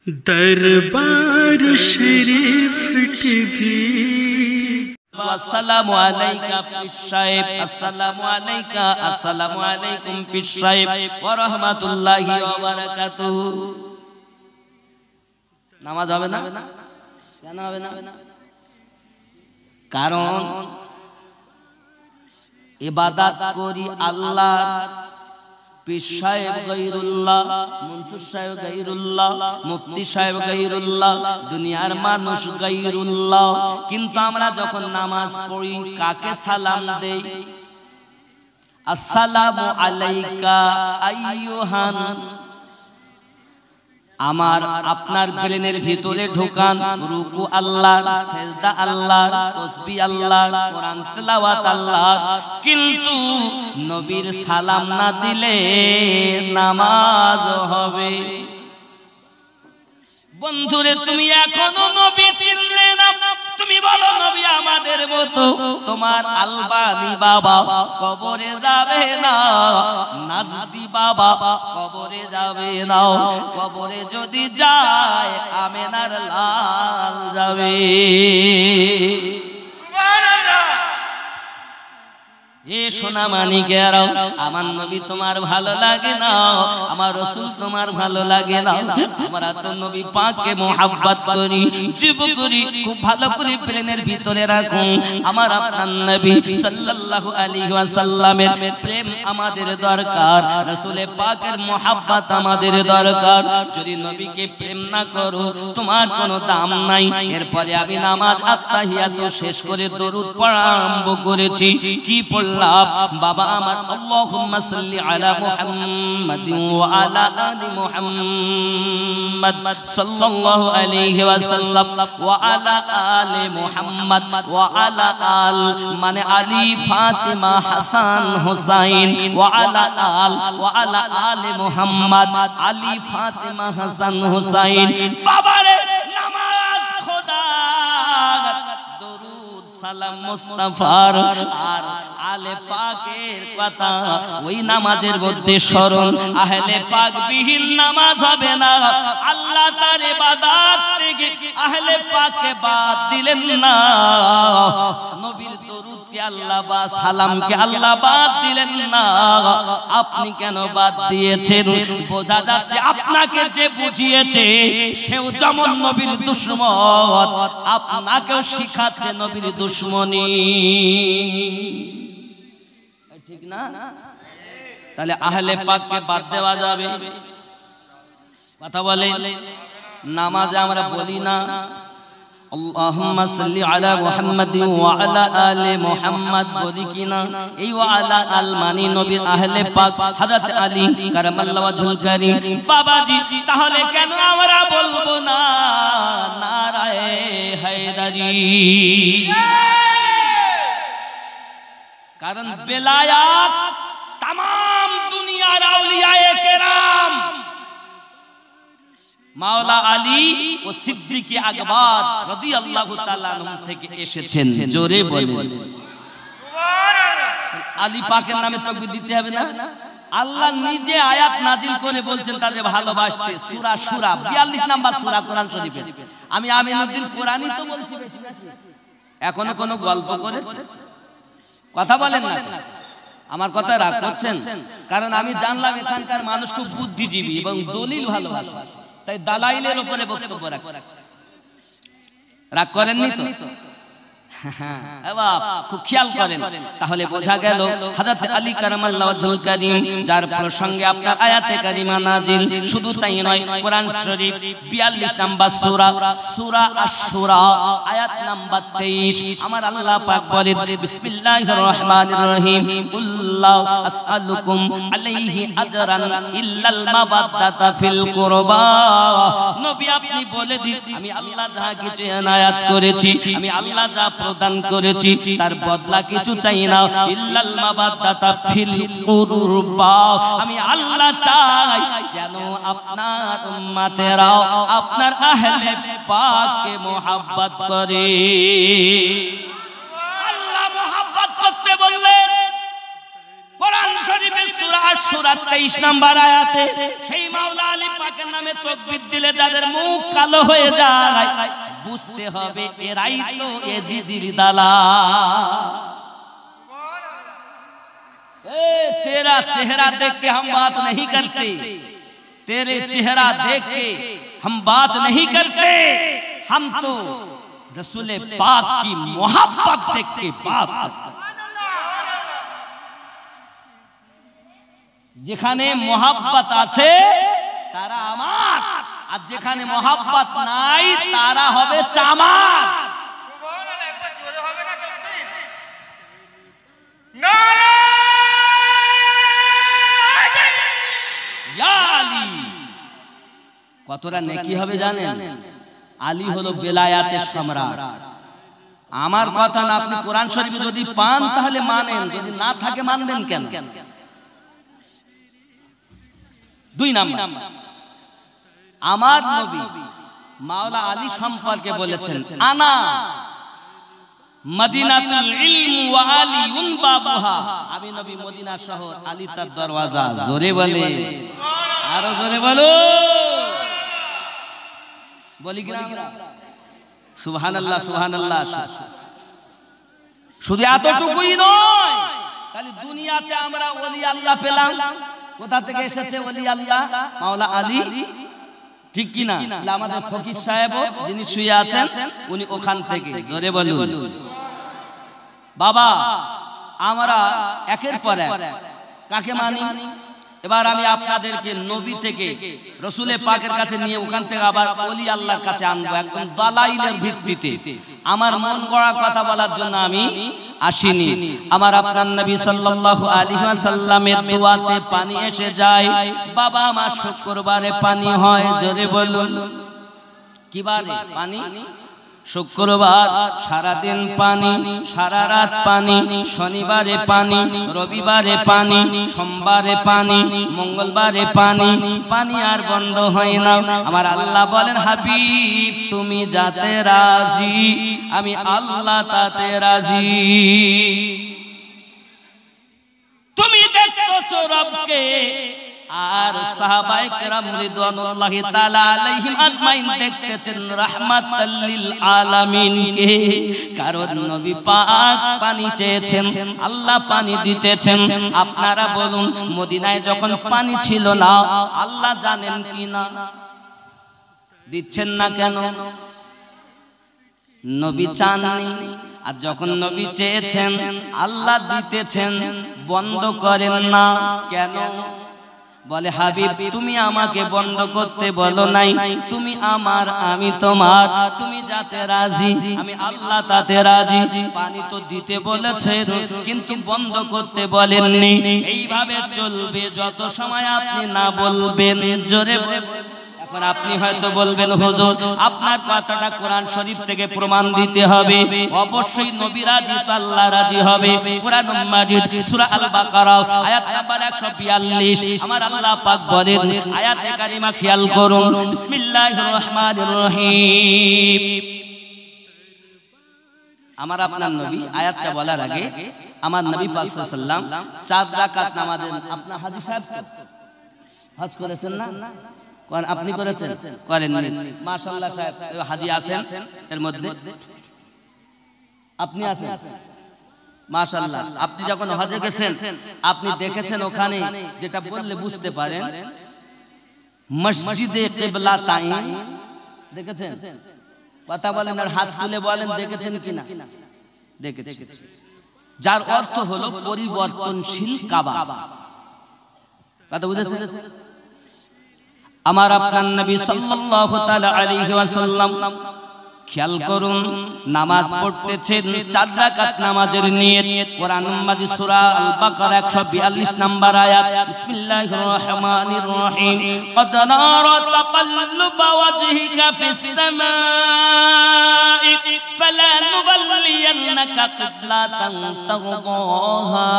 दरबार शरीफ टीवी। अस्सलामु अलैका पीर साहेब, अस्सलामु अलैका, अस्सलामु अलैकुम पीर साहेब व रहमातुल्लाहि व बाराकातुहू। নামাজ হবে না? কেন হবে না? কারণ ইবাদত করি আল্লাহ, পীর সাহেব গায়রুল্লাহ, মনসুর সাহেব গায়রুল্লাহ, মুফতি সাহেব গায়রুল্লাহ, দুনিয়ার মানুষ গায়রুল্লাহ। কিন্তু আমরা যখন নামাজ পড়ি কাকে সালাম দেই? আসসালামু আলাইকা আইয়ুহান। আমার আপনার ব্রেনের ভিতরে ঢোকান রুকু আল্লাহর, সেজদা আল্লাহর, তাসবিহ আল্লাহর, কোরআন তেলাওয়াত আল্লাহর। কিন্তু নবীর সালাম না দিলে নামাজ হবে? বন্ধুরে তুমি এখনো নবী চিনলে না। তুমি বলো নবী আমাদের মতো। তোমার আলবানি বাবা কবরে যাবে না, নাজদি বাবা কবরে যাবে না। কবরে যদি যায় আমেনার লাল যাবে। এ সোনা মানিকেরাও, আমার নবী তোমার ভালো লাগে না, আমার রাসূল তোমার ভালো লাগে না। আমরা তো নবী পাককে মুহাব্বত করি, জীব করি। খুব ভালো করে প্রেমের ভিতরে রাখুন। আমার আপনার নবী সাল্লাল্লাহু আলাইহি ওয়াসাল্লামের প্রেম আমাদের দরকার, রাসূলে পাকের মুহাব্বত আমাদের দরকার। যদি নবীকে প্রেম না করো তোমার কোনো দাম নাই। এরপরে আমি নামাজ আত্তাহিয়াত শেষ করে দরুদ পড়া আরম্ভ করেছি। কি পড়লাম বাবা আমার? আল্লাহুম্মা সাল্লি আলা মুহাম্মাদ ওয়া আলা আলি মুহাম্মাদ সাল্লাল্লাহু আলাইহি ওয়াসাল্লাম ওয়া আলা আলি মুহাম্মাদ ওয়া আলা আল মানে আলী ফাতিমা হাসান হুসাইন ওয়া আলা আল ওয়া আলা আলি মুহাম্মাদ আলী ফাতিমা হাসান হুসাইন। বাবারে নামাজ খোদা, দরুদ সালাম মুস্তাফার আর আলে পাকের কথা ওই নামাজের মধ্যে স্মরণ। আহলে পাক বিহীন নামাজ হবে না। আল্লাহ তার ইবাদত থেকে আহলে পাককে বাদ দিলেন না। নবীর দরুদকে আল্লাহ বা সালামকে আল্লাহ বাদ দিলেন না। আপনি কেন বাদ দিয়েছেন? বোঝা যাচ্ছে আপনাকে যে বুঝিয়েছে সেও যেমন নবীর দুশমন, আপনাকেও শিখাচ্ছে নবীর দুশমনি। ঠিক না? তাহলে আহলে পাককে বাদ দেওয়া যাবে? কথা বলে নামাজে আমরা বলি না আল্লাহুম্মা সাল্লি আলা মুহাম্মাদিন ওয়া আলা আলি মুহাম্মাদ, বলি কিনা? এই ওয়া আলা আল মানি নবীর আহলে পাক হযরত আলী কারামাল্লাহু ওয়াজহুল কারীম। বাবাজি তাহলে কেন আমরা বলবো না নারায়ে হায়দারি? কারণ বেলায়াত তাম দুনিয়ার আউলিয়ায়ে কেরাম মাওলা আলী ও সিদ্দিকে আকবর রাদিয়াল্লাহু তাআলা আনহু থেকে এসেছেন। জোরে বলেন সুবহানাল্লাহ। আলী পাকের নামে তাকবীর দিতে হবে না? আল্লাহ নিজে আয়াত নাজিল করে বলছেন তাদের ভালোবাসতে। সূরা সূরা 42 নাম্বার সূরা কোরআন শরীফে। আমি আমিনুদ্দিন কোরআনই তো বলছি, এখনো কোন গল্প করেছে? কথা বলেন না, আমার কথা রাগ করছেন? কারণ আমি জানলাম এখানকার মানুষ খুব বুদ্ধিজীবী এবং দলিল ভালোবাসে, তাই দালাইলের উপরে বক্তব্য রাখছে। রাগ করেননি তো? খুব খেয়াল করেন। তাহলে বোঝা গেল হযরত আলী কারামাল্লাহু ওয়াজহুল কারীম যার প্রসঙ্গে আপনার আয়াতে কারিমা নাজিল। শুধু তাই নয়, কোরআন শরীফ 42 নাম্বার সূরা, সূরা আশ-শুরা আয়াত নাম্বার 23 আমার আল্লাহ পাক বলেন বিসমিল্লাহির রহমানির রহিম কুল্লাউ আসআলুকুম আলাইহি আজরান ইল্লাল মাওয়াদ্দাতা ফিল কুরবা। নবী আপনি বলে দিন আমি আল্লাহ যা কিছু এনায়াত করেছি, আমি আল্লাহ যা প্রদান করেছি তার বদলা কিছু চাই না। ইল্লাল মাওয়াদ্দাতা ফিল কুরবা, আমি আল্লাহ চাই যেন আপনার উম্মতেরা আপনার আহলে পাককে মুহাব্বত করে। আল্লাহ মুহাব্বত করতে বললেন কোরআন শরীফের সূরা আশ-শুরা 23 নম্বর আয়াতে সেই মাওলা আলী পাকের নামে তাকবীর দিলে যাদের মুখ কালো হয়ে যায় বুঝতে হবে এরাই তো এজিদির দালাল। तेरा चेहरा देख के हम बात नहीं करते, तेरे चेहरा देख के हम बात नहीं करते, हम तो रसूल पाक की मोहब्बत देख के बात करते। যেখানে মোহাব্বত আছে তারা আমার, আর যেখানে মোহাব্বত নাই তারা হবে চামার। সুবহানাল্লাহ, একবার জোরে হবে না তাকবীর? নারে ইয়া আলী। কতটা নেকি হবে জানেন? আলী হলো বেলায়াতের সম্রাট। আমার কথা না, আপনি কোরআন শরীফে যদি পান তাহলে মানেন, যদি না থাকে মানবেন কেন? দুই নাম্বার, আমার নবী মাওলা আলী সম্পর্কে বলেছেন আনা মদিনাতুল ইলম ওয়া আলিউন বাবুহা, আমি নবী মদিনা শহর, আলী তার দরওয়াজা। জোরে বলে, আরো জোরে বলো, বলি কি না? সুবহানাল্লাহ সুবহানাল্লাহ। শুধু এতটুকুই নয়, তাহলে দুনিয়াতে আমরা ওলি আল্লাহ পেলাম। কোথা থেকে এসেছে ওলি আল্লাহ? মাওলা আলী, ঠিক কি না? আমাদের ফকির সাহেব যিনি শুয়ে আছেন উনি ওখান থেকে। জোরে বলুন বাবা। আমরা একের পর এক কাকে মানি? এবার আমি আপনাদেরকে নবী থেকে রসুলের পাকের কাছে নিয়ে ওখান থেকে আবার ওলি আল্লাহর কাছে আনবো, একদম দালাইলের ভিত্তিতে। আমার মন গড়া কথা বলার জন্য আমি আসিনি। আমার আপনার নবী সাল্লাল্লাহু আলাইহি ওয়াসাল্লামের দোয়াতে পানি এসে যায়। বাবা, আমার শুক্রবারে পানি হয়। জোরে বলুন, কি বারে পানি? শুক্রবার সারাদিন পানি, সারা রাত পানি, শনিবারে পানি, রবিবারে পানি, সোমবারে পানি, মঙ্গলবারে পানি, পানি আর বন্ধ হয় না। আমার আল্লাহ বলেন, হাবিব তুমি যাতে রাজি আমি আল্লাহ তাতে রাজি। তুমি দেখতেছো রবকে, আর সাহাবায়ে কেরাম রিদওয়ানুল্লাহি তাআলা আলাইহিম আজমাইন দেখতেছেন রাহমাতাল লিল আলামিন কে। কারণ নবী পাক পানি চেয়েছেন, আল্লাহ পানি দিতেছেন। আপনারা বলুন, মদিনায় যখন পানি ছিল না, আল্লাহ জানেন কি না? দিচ্ছেন না কেন? নবী চাননি। আর যখন নবী চেয়েছেন, আল্লাহ দিতেছেন, বন্ধ করেন না কেন? বলে, হাবিব তুমি আমাকে বন্ধ করতে বলো নাই, তুমি আমার আমি তোমার, তুমি যাতে রাজি আমি আল্লাহ তাতে রাজি। পানি তো দিতে বলেছেন কিন্তু বন্ধ করতে বলেননি। এইভাবে চলবে যত সময় আপনি না বলবেন। জোরে এখন আপনি হয়তো বলবেন, হুজুর আপনার কথাটা কোরআন শরীফ থেকে প্রমাণ দিতে হবে। অবশ্যই নবী রাজি তো আল্লাহ রাজি হবে। কোরআন মাজিদ সূরা আল বাকারা আয়াত নাম্বার 142 আমার আল্লাহ পাক বলেন, আয়াতে কারিমা খেয়াল করুন, বিসমিল্লাহির রহমানির রহিম। আমার আপনার নবী আয়াতটা বলার আগে আমার নবী পাক সাল্লাল্লাহু আলাইহি ওয়াসাল্লাম 4 রাকাত নামাজের, আপনার হাজী সাহেব হজ করেছেন না? আপনি করেছেন? করেননি। মাশাআল্লাহ সাহেব হাজী আছেন এর মধ্যে, আপনি আছেন মাশাআল্লাহ। আপনি যখন হজে গেছেন আপনি দেখেছেন ওখানে যেটা বললে বুঝতে পারেন, মসজিদে কিবলা তাইন দেখেছেন? কথা বলেন আর হাত তুলে বলেন দেখেছেন কিনা? দেখেছেন। যার অর্থ হলো পরিবর্তনশীল কাবা। কথা বুঝেছেন? আমার আপনার নবী সাল্লাল্লাহু তাআলা আলাইহি ওয়াসাল্লাম খেয়াল করুন, নামাজ পড়তেছেন 4 রাকাত নামাজের নিয়ত। কোরআন মাজিদ সূরা আল বাকারা 142 নম্বর আয়াত, বিসমিল্লাহির রহমানির রহিম। ক্বাদ নারা তাকাল্লুবা ওয়াজহিকা ফিস সামাই ফালানুবাল্লি লানুওয়াল্লিয়ান্নাকা কিবলাতান তারদাহা।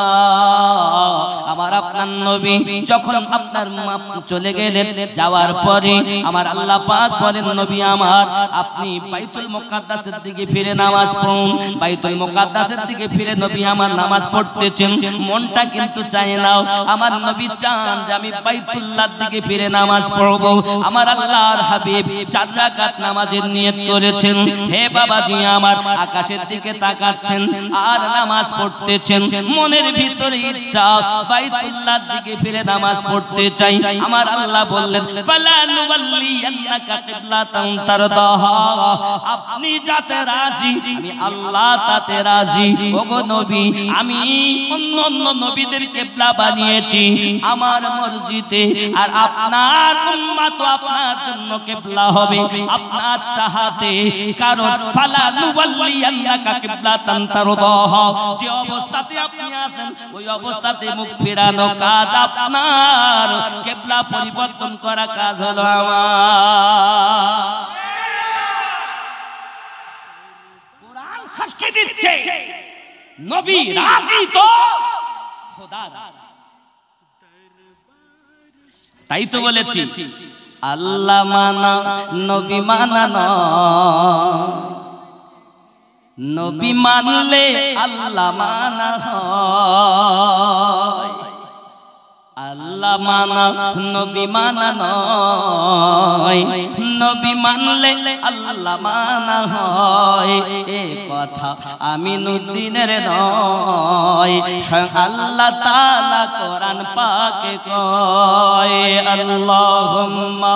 আমার আপনার নবী যখন আপনার চলে গেলেন, যাওয়ার পরে আমার আল্লাহ পাক বলেন, নবী আমার আপনি বাইতুল মুকাদ্দাসের দিকে ফিরে নামাজ পড়ুন। বাইতুল মুকাদ্দাসের দিকে ফিরে নবী আমার নামাজ পড়তেছেন, মনটা কিন্তু চায় না। আমার নবী চান যে আমি বাইতুল্লাহর দিকে ফিরে নামাজ পড়ব। আমার আল্লাহর হাবিব 4 রাকাত নামাজের নিয়ত করেছেন। হে বাবাজি আমার, আকাশের দিকে তাকাচ্ছেন আর নামাজ পড়তেছেন, মনের ভিতরে ইচ্ছা বাইতুল্লাহর দিকে ফিরে নামাজ পড়তে চাই। আমার আল্লাহ বললেন, ফালা নুওয়াল্লিয়ান্নাকা কিবলাতান তারদাহা। আপনি যাতে রাজি, আমি আল্লাহ তাতে রাজি। ওগো নবী, আমি অন্য নবীদের কিবলা বানিয়েছি আমার মসজিদে, আর আপনার উম্মত আপনার জন্য কিবলা হবে আপনার চাহাতে। কারণ ফালা নুওয়াল্লিয়ান্নাকা কিবলাতান তারদাহা, যে অবস্থাতে আপনি আছেন ওই অবস্থাতে মুখ ফেরানো কাজ আপনার, কিবলা পরিবর্তন করা কাজ হলো আমার। কোরআন সাক্ষী দিচ্ছে নবী রাজি তো খোদা রাজি। তাই তো বলেছি আল্লাহ মানা নবী মানা নয়, নবী মানলে আল্লাহ মানা হয়। আল্লাহ মানা নবী মানা নয়, নবী মানলে আল্লাহ মানা হয়। এ কথা আমিনুদ্দিনের নয়, স্বয়ং আল্লাহ তাআলা কোরআন পাকে কয়, আল্লাহুম্মা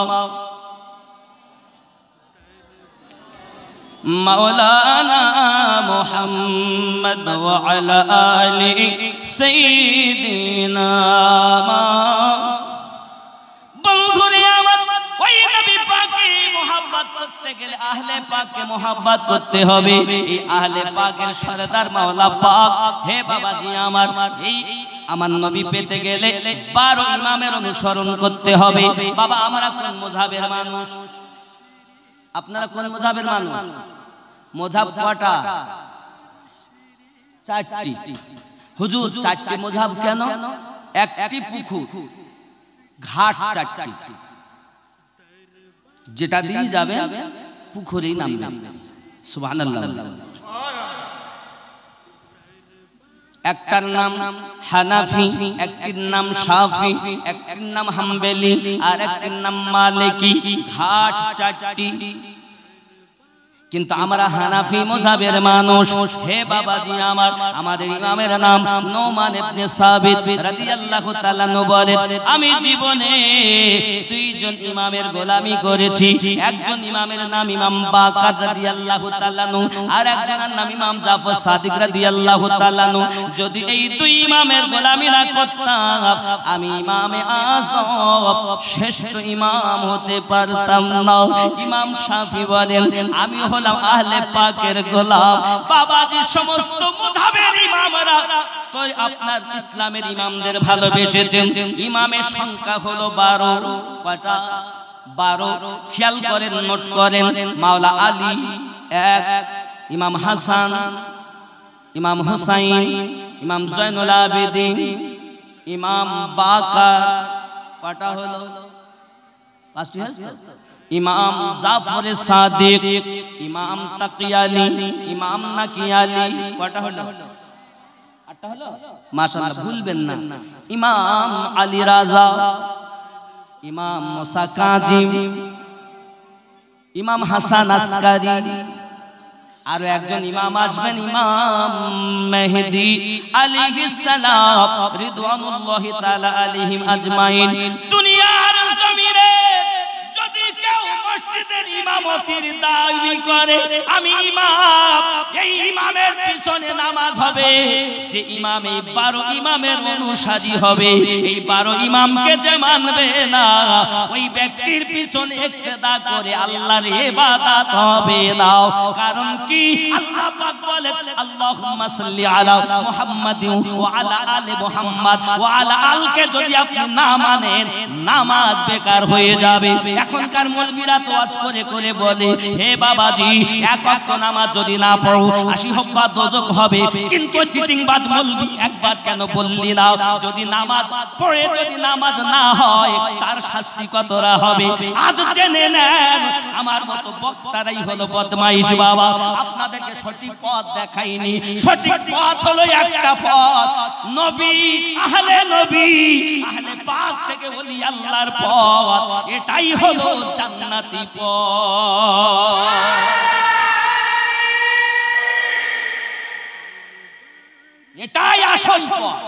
মাওলানা মুহাম্মদ ওয়া আলা আলি সাইয়্যিদিনা। বন্ধুরে আমার, ওই নবী পাকে মুহাব্বত করতে গেলে আহলে পাককে মুহাব্বত করতে হবে। এই আহলে পাকের সরদার মাওলা পাক, হে বাবাজি আমার, এই আমার নবী পেতে গেলে 12 ইমামের অনুসরণ করতে হবে। বাবা আমরা কোন মাযহাবের মানুষ? আপনারা কোন মাযহাবের মানুষ? মাযহাব কয়টা? 4টি। হুজুর 4টি মাযহাব কেন? একটি পুকুর, ঘাট 4টি, যেটা দিয়ে যাবে পুকুরেই নামবে। সুবহানাল্লাহ। একটার নাম হানাফি, একটির নাম শাফি, একটির নাম হাম্বলি, আর একটির নাম মালিকি। ঘাট 4টি, কিন্তু আমরা হানাফি মাযহাবের মানুষ। হে বাবাজি আমার, আমাদের ইমামের নাম নোমান ইবনে সাবিত রাদিয়াল্লাহু তাআলা আনহু বলেন, আমি জীবনে 2 জন ইমামের গোলামি করেছি। একজন ইমামের নাম ইমাম বাকার রাদিয়াল্লাহু তাআলা আনহু, আর একজনের নাম ইমাম জাফর সাদিক রাদিয়াল্লাহু তাআলা আনহু। যদি এই 2 ইমামের গোলামি না করতাম, আমি ইমামে আযম শ্রেষ্ঠ ইমাম হতে পারতাম না। ইমাম শাফি বলেন, আমি আহলে পাকের গোলাম। বাবাজি সমস্ত মাযহাবের ইমামরা তো আপনার ইসলামের ইমামদের ভালোবেসেছেন। ইমামের সংখ্যা হলো 12। কয়টা? 12। খেয়াল করেন, নোট করেন। মাওলা আলী 1, ইমাম হাসান, ইমাম হুসাইন, ইমাম জয়নুল আবেদিন, ইমাম বাকার। কয়টা হলো? 5টি। ইমাম জাফর সাদিক, ইমাম তাকিয়ালি, ইমাম নাকিয়ালি। কয়টা হলো? 8টা হলো। মাশাআল্লাহ, ভুলবেন না। ইমাম আলী রাজা, ইমাম মুসা কাজিম, ইমাম হাসান আসকারি, আর একজন ইমাম আসবেন, ইমাম মেহেদী আলাইহিস সালাম রিদওয়ানুল্লাহি তাআলা আলাইহিম আজমাইন। দুনিয়ার জমিনে যদি কেউ মসজিদের ইমামতির দাবি করে, আমি ইমাম, এই ইমামের পিছনে নামাজ হবে। যে ইমাম এই 12 ইমামের অনুসারী হবে, এই 12 ইমামকে যে মানবে না, ওই ব্যক্তির পিছনে ইক্তেদা করে আল্লাহর ইবাদত হবে না। কারণ কি? আল্লাহ পাক বলেন, আল্লাহুম্মা সাল্লি আলা মুহাম্মাদিন ওয়া আলা আলি মুহাম্মাদ ওয়া আলা আলকে যদি আপনি না মানেন, নামাজ বেকার হয়ে যাবে। এখনকার মৌলবীরা তো ওয়াজ করে করে করে বলে, হে বাবাজি, এক ওয়াক্ত নামাজ যদি না পড়ো 80 হব্বা দোজখ হবে, কিন্তু চিটিংবাজ মৌলবি একবার কেন বললি না? যদি নামাজ পড়ে যদি নামাজ না হয় তার শাস্তি কতরা হবে? আজ জেনে নেন, আমার মতো বক্তারাই হলো বদমাইশ বাবা। আপনাদেরকে সঠিক পথ দেখাইনি। সঠিক পথ হলো একটা পথ, নবী, আহলে পাক থেকে ওলি আল্লাহর পথ। এটাই হলো জান্নাতি পথ। এটাই আসল পথ।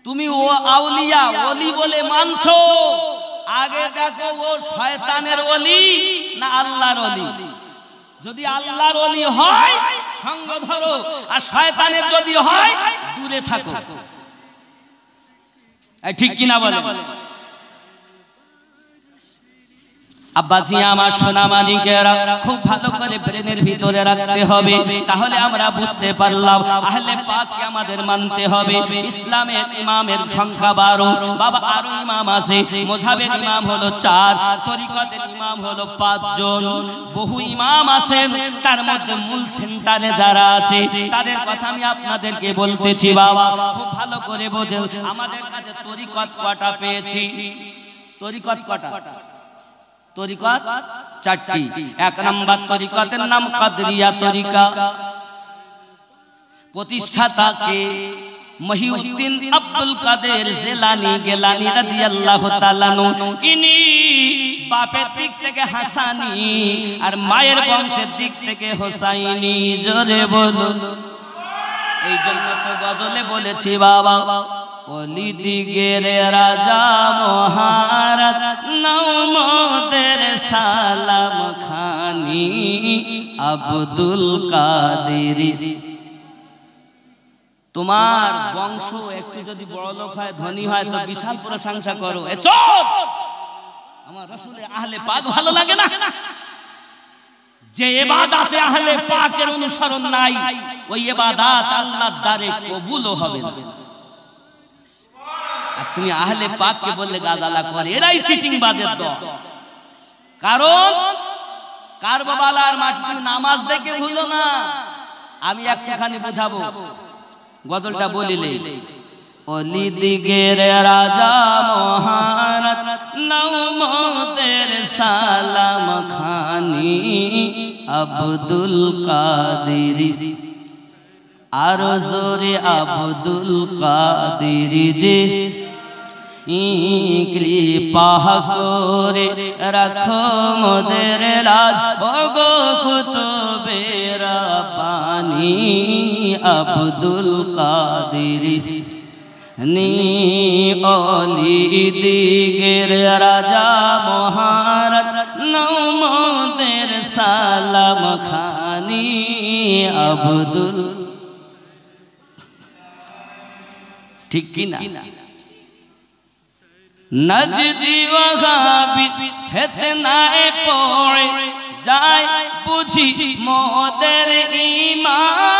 তুমি ও আউলিয়া ওলি বলে মানছো, আগে দেখো ও শয়তানের ওলি না আল্লাহর ওলি। যদি আল্লাহর ওলি হয় সঙ্গ ধরো, আর শয়তানের যদি হয় দূরে থাকো। ঠিক কিনা বলে? আব্বাজি আমার সোনা মানিকেরা, খুব ভালো করে ব্রেনের ভিতরে রাখতে হবে, তাহলে আমরা বুঝতে পারলাম আহলে পাককে আমাদের মানতে হবে। ইসলামের ইমামের সংখ্যা 12, বাবা আরো ইমাম আছে। মাযহাবের ইমাম হলো 4, তরিকতের ইমাম হলো 5 জন। বহু ইমাম আছেন, তার মধ্যে মূল সেন্টারে যারা আছে তাদের কথা আমি আপনাদেরকে বলতেছি বাবা, খুব ভালো করে বোঝেন। আমাদের কাছে তরিকত কটা পেয়েছি? তরিকত কটা? তরিকত 4টি। এক নম্বর তরিকতের নাম কাদরিয়া তরিকা। প্রতিষ্ঠাতা কে? মহিউদ্দিন আব্দুল কাদের জিলানী গিলানী রাদিয়াল্লাহু তাআলা আনহু। ইনি বাপের দিক থেকে হাসানি আর মায়ের বংশের দিক থেকে হোসাইনি। জোরে বলুন। এই জন্য তো গজলে বলেছি বাবা, ওলি দিগের রাজা মহারাজ নওমদের সালাম খানি আব্দুল কাদের। তোমার বংশ একটু যদি বড় লোক হয়, ধনী হয়, তো বিশাল প্রশংসা করো। এ চুপ! আমার রাসূলের আহলে পাক ভালো লাগে না? যে ইবাদতে আহলে পাকের অনুসরণ নাই, ওই ইবাদত আল্লাহর দ্বারে কবুলও হবে না। আর তুমি আহলে পাককে বললে গাজালা করে, এরাই চিটিংবাজের দল। কারণ কারবালার মাটি তুমি নামাজ দেখে ভুলো না। আমি একটুখানি বুঝাবো, গজলটা বলিলে। ওলি দিগের রাজা মহারাজ নওমদের সালাম খানি আব্দুল কাদের। আরো জোরে আব্দুল কাদের যে কৃপা করে রাখো মোদের লাজ, ওগো কুতুবের পানি আব্দুল কাদের। নি ওলি দিগের রাজা মহারাজ নওমদের সালাম খানি আব্দুল। ঠিক কি না? নজদি ওয়াহাবি ফিতনায় পড়ে যায় বুঝি মোদের ঈমান।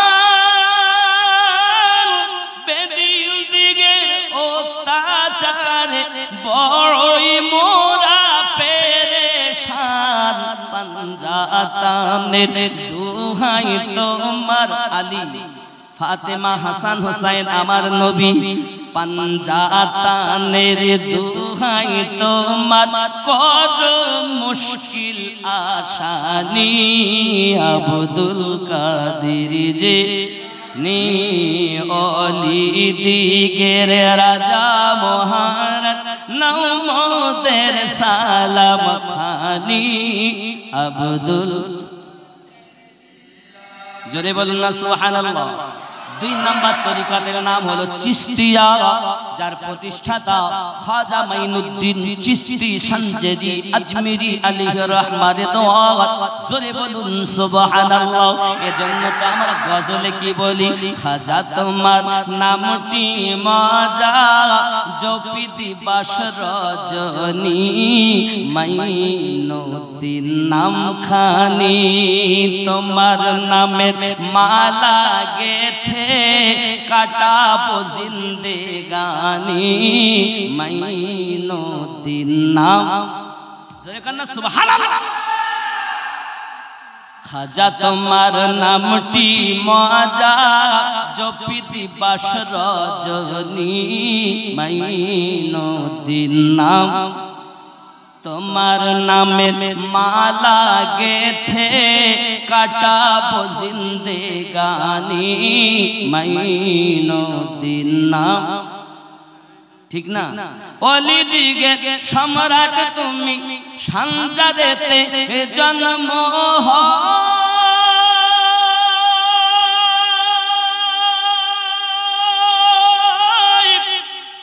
বেদিল দিগের অত্যাচারে বড়ই মোরা পেরেশান। পাঞ্জাতানের দুহাই তোমার আলী ফাতেমা হাসান হোসাইন আমার নবী। পাঞ্জাতানের দুহাই তোমার কর মুশকিল আসানি আব্দুল কাদের যে নি ওলি দিগের রাজা মহারাজ নওমদের সালাম খানি আব্দুল। জোরে বলুন না সুবহানাল্লাহ। 2 নম্বর তরিকাতের নাম হলো চিশতিয়া, যার প্রতিষ্ঠাতা খাজা মাইনুদ্দিন চিশতি সঞ্জেদি আজমিরি আলাইহি রাহমাতুল্লাহ। জোরে বলুন সুবহানাল্লাহ। এজন্য তো আমরা গজলে কি বলি, খাজা তোমার নামটি মজা জপি দিবাস রজনী, মাইনুদ্দিন নাম খানি তোমার নামের মালা গেথে কাটাবো জিন্দেগানি। মাইনুদ্দিন নাম। জোরে জোরে কান্না সুবহানাল্লাহ। খাজা তোমার নামটি মজা জপিতি বাস রজনী মাইনুদ্দিন নাম তোমার নামে মালা গেথে কাটাবো জিন্দেগানি মাইনুদ্দিন নাম। ঠিক না? অলি দিগে সম্রাট তুমি সানজারেতে জন্ম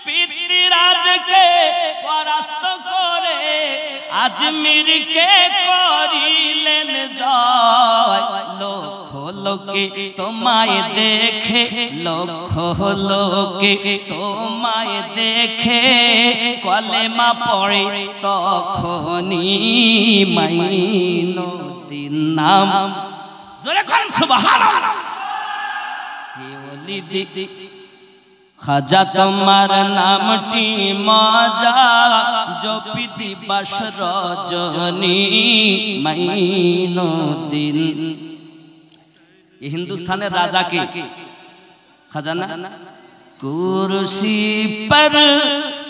পিতৃরাজকে পরাস্ত করে আজমিরকে করিলেন জয়। লক্ষ লোকে তোমায় দেখে লক্ষ লোকে তোমায় দেখে কলেমা পড়ে তখনই মাইনুদ্দিন নাম। জোরে কোন সুবহানাল্লাহ। হে ওলি দি খাজা তোমার নামটি মজা জপিতি বাস রজনী মাইনুদ্দিন। এই হিন্দুস্তানের রাজা কে? খাজা না? कुर्सी पर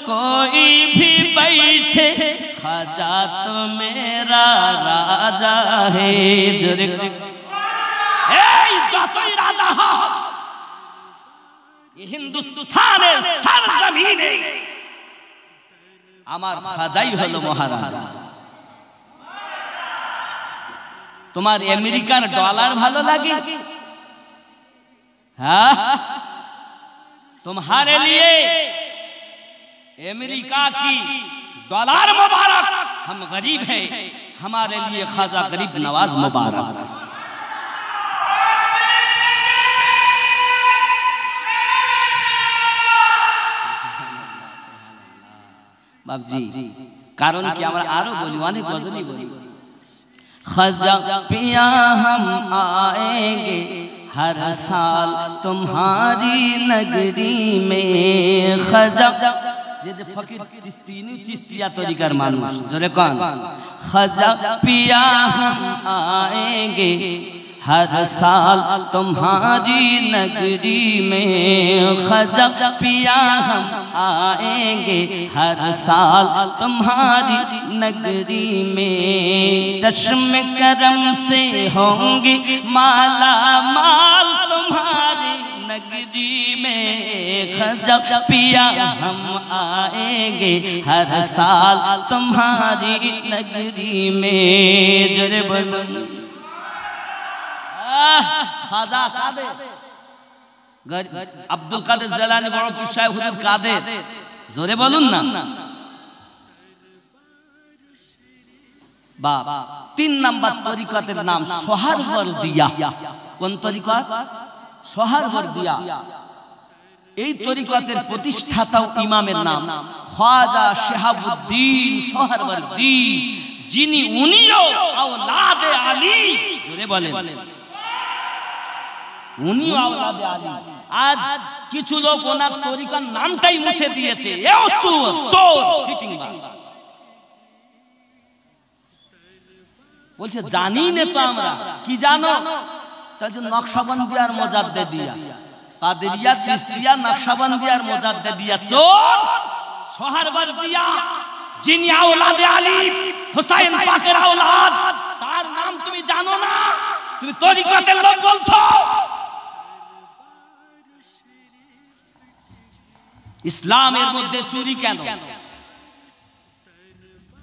कोई भी बैठे खाजा तो मेरा राजा है। जोरे এই যতই রাজা হোক হিন্দুস্তানের সরজমিনে আমার খাজাই হলো মহারাজা। তোমার আমেরিকার ডলার ভালো লাগে? हाँ तुम्हारे लिए अमेरिका की डॉलर मुबारक। हम गरीब हैं, हमारे लिए खाजा गरीब नवाज मुबारक। बाबजी कारण कि আমরা আরো বলি, অনেক গজলই বলি। খাজা পিয়া हम आएंगे हर साल तुम्हारी नगरी में। खाजा ये जो फकीर चिश्ती चिश्तिया तरीकार मानुष जोरे कौन? खाजा पिया हम आएंगे हर साल तुम्हारी नगरी में। खाजा पिया हम आएंगे हर साल तुम्हारी नगरी में। चश्म करम से होंगे माला माल तुम्हारी नगरी में। खाजा पिया हम आएंगे हर साल तुम्हारी नगरी में। जोरे बोलो খাজা কাদের আব্দুল কাদের জিলানী বড় পীর সাহেব হুজুর কাদের। জোরে বলুন না। বাপ 3 নাম্বার তরিকতের নাম সোহরাওয়ার্দিয়া। কোন তরিকত? সোহরাওয়ার্দিয়া। এই তরিকতের প্রতিষ্ঠাতা ইমামের নাম খাজা শিহাবুদ্দিন সোহরাওয়ার্দী, যিনি উনিও আওলাদে আলী। জোরে বলেন উনিও আওলাদে আলী। আজ কিছু লোক ওনার তরিকার নামটাই মুছে দিয়েছে। এও চোর চোর চিটিংবাজ। বলছে জানি না তো আমরা। কি জানো? তাই যে নকশবন্দি আর মোজাদ্দেদিয়া, কাদেরিয়া, চিশতিয়া, নকশবন্দি আর মোজাদ্দেদিয়া চোর। সোহরাওয়ার্দিয়া যিনি আওলাদে আলী, হুসাইন পাকের আওলাদ, তার নাম তুমি জানো না? তুমি তরিকতের লোক বলছো। ইসলামের মধ্যে চুরি কেন?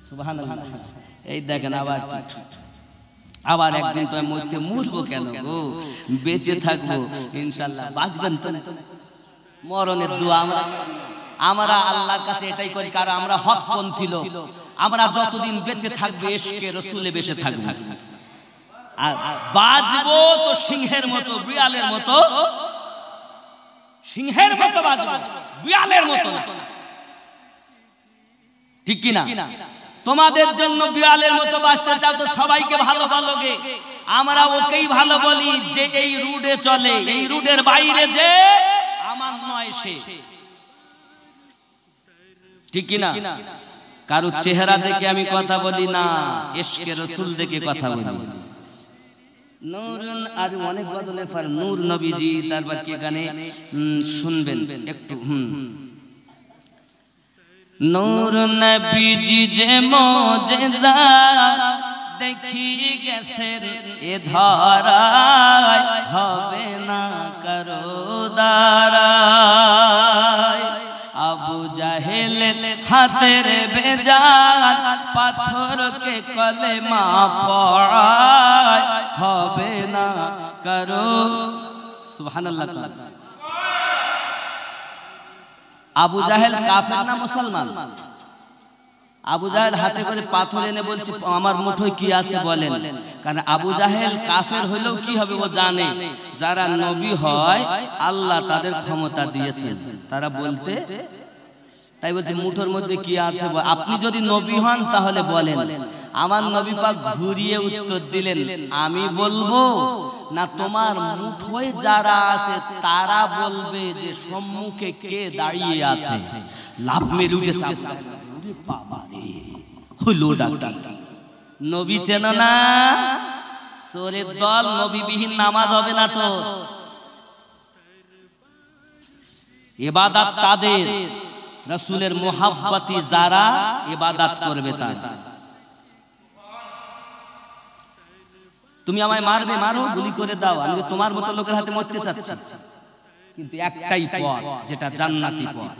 সুবহানাল্লাহ। এই দেখেন আবার একদিন তো মরতে মরবো কেন গো? বেঁচে থাকবো ইনশাআল্লাহ। বাঁচবেন তো? মরণের দোয়া আমরা আল্লাহর কাছে এটাই করি, কারণ আমরা হকপন্থী লোক। আমরা যতদিন বেঁচে থাকবো ইশকে রাসূলে বেঁচে থাকবো। আর বাঁচবো তো সিংহের মতো, বিড়ালের মতো। সিংহের মতো বাঁচবো, বিড়ালের মতো। ঠিক কি না? তোমাদের জন্য বিড়ালের মতো বাঁচতে চাও তো সবাইকে ভালো বলোগে। আমরা ওকেই ভালো বলি যে এই রুটে চলে, এই রুটের বাইরে যে আমার নয় সে। ঠিক কি না? কারো চেহারা দেখে আমি কথা বলি না, ইশকে রাসূল দেখে কথা বলি। নূরুন আর অনেক বদলের পর নূর নবীজি, তারপর কি গানে শুনবেন একটু। নূর নবীজি যে মুজিজা দেখি গেছেন এ ধরায়, হবে না কারো দ্বারায়। আবু জাহেলের হাতের বেজাত পাথরকে কলেমা পড়ায়, হবে না কারো। সুবহানাল্লাহ। আবু জাহেল কাফের না মুসলমান? আবু জাহেল হাতে করে পাথর এনে বলছে আমার মুঠোয় কি আছে বলেন। কারণ আবু জাহেল কাফের হলেও কি হবে ও জানে, যারা নবী হয় আল্লাহ তাদের ক্ষমতা দিয়েছেন তারা বলতে, তাই বলছে মুঠোর মধ্যে কি আছে। আপনি যদি নবী হন তাহলে বলেন। আমার নবী পাক ঘুরিয়ে উত্তর দিলেন, আমি বলবো না তোমার মুঠোয় যারা আছে তারা বলবে যে সম্মুখে কে দাঁড়িয়ে আছে। লাভ মেরে উঠেছে। নবী চেনো না? চোরের দল, নবীবিহীন নামাজ হবে না তো। ইবাদত তাদের, রাসূলের মুহাব্বতি যারা ইবাদত করবে তারা। তুমি আমায় মারবে, মারো, গুলি করে দাও, আমি তো তোমার মতো লোকের হাতে মরতে চাচ্ছি। কিন্তু একটাই পথ যেটা জান্নাতি পথ।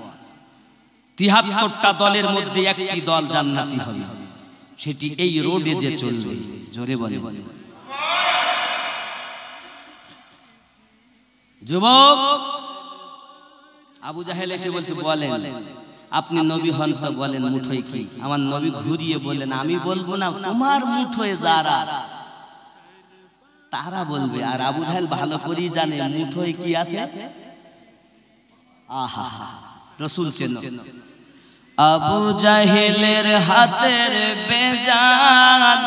৭৩টা দলের মধ্যে একটি দল জান্নাতি হবে, সেটি এই রোডে যে চলবে। জোরে বলে যুবক। আবু জাহেল এসে বলছে বলেন আপনি নবী হন তো বলেন মুঠোয় কি। আমার নবী ঘুরিয়ে বলেন আমি বলবো না, তোমার মুঠোয় যারা তারা বলবে। আর আবু জাহেল ভালো করেই জানে মুঠোয় কি আছে। আহা, রাসূল চেনো। আবু জাহেলের হাতের বেজান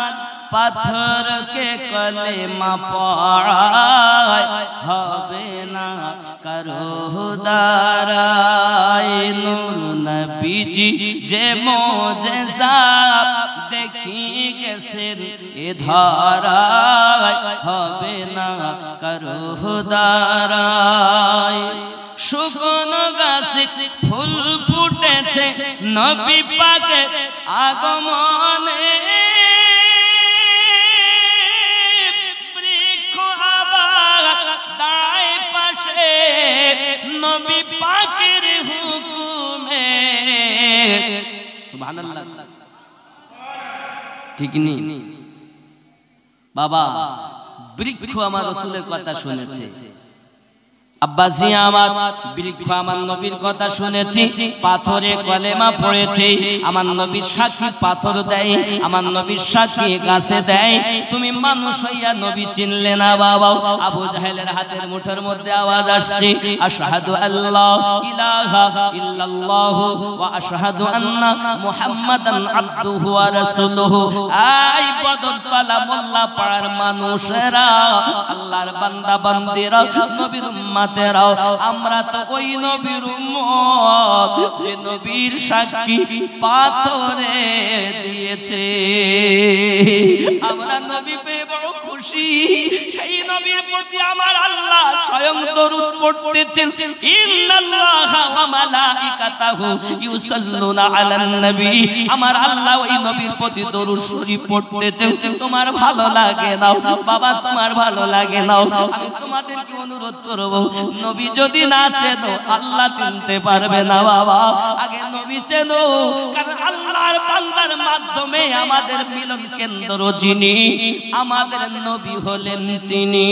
পাথরকে কলেমা পড়ায়, হবে না কারো দ্বারায়। নূর নবীজি যে মুজিজা দেখি গেছেন এ ধরায়, হবে না কারো দ্বারায়। শুকনো গাছে ফুল ফুটেছে নবী পাকের আগমনে, বৃক্ষ আবার দাঁড়ায় পাশে নবী পাকের হুকুমে। সুবহানাল্লাহ। ঠিক নি বাবা? বৃক্ষ আমার রাসূলের কথা শুনেছে, আব্বাসি আমার বৃক্ষ আমার নবীর কথা শুনেছি, পাথরে কলেমা পড়েছে। আমার নবীর সাক্ষী পাথর দেয়, আমার নবীর সাক্ষী গাছে দেয়। তুমি মানুষ হইয়া নবী চিনলে না বাবা। আবু জাহেলের হাতের মুঠোর মধ্যে আওয়াজ আসছে, আশহাদু আল্লা ইলাহা ইল্লাল্লাহু ওয়া আশহাদু আন্না মুহাম্মাদান আবদুহু ওয়া রাসূলুহু। আই বদরতলা মোল্লা পাড়ার মানুষেরা, আল্লাহর বান্দা বান্দিরা, নবীর উম্মত, আমরা তো ওই নবীর উম্মত যে নবীর সাক্ষী পাথরে দিয়েছে। আমরা নবী পেয়ে বড় খুশি। সেই নবীর প্রতি আমার আল্লাহ স্বয়ং দরুদ পড়তেছেন, ইন্নাল্লাহা ওয়া মালাইকাতাহু ইউসাল্লুনা আলান নবী। আমার আল্লাহ ওই নবীর প্রতি দরুদ শরীফ পড়তেছেন। তোমার ভালো লাগে না বাবা, তোমার ভালো লাগে না। আমি তোমাদেরকে অনুরোধ করব, নবী যদি না চেনো আল্লাহ চিনতে পারবে না বাবা। আগে নবী চেনো, কারণ আল্লাহর বান্দার মাধ্যমে আমাদের মিলন কেন্দ্র যিনি, আমাদের নবী হলেন তিনি।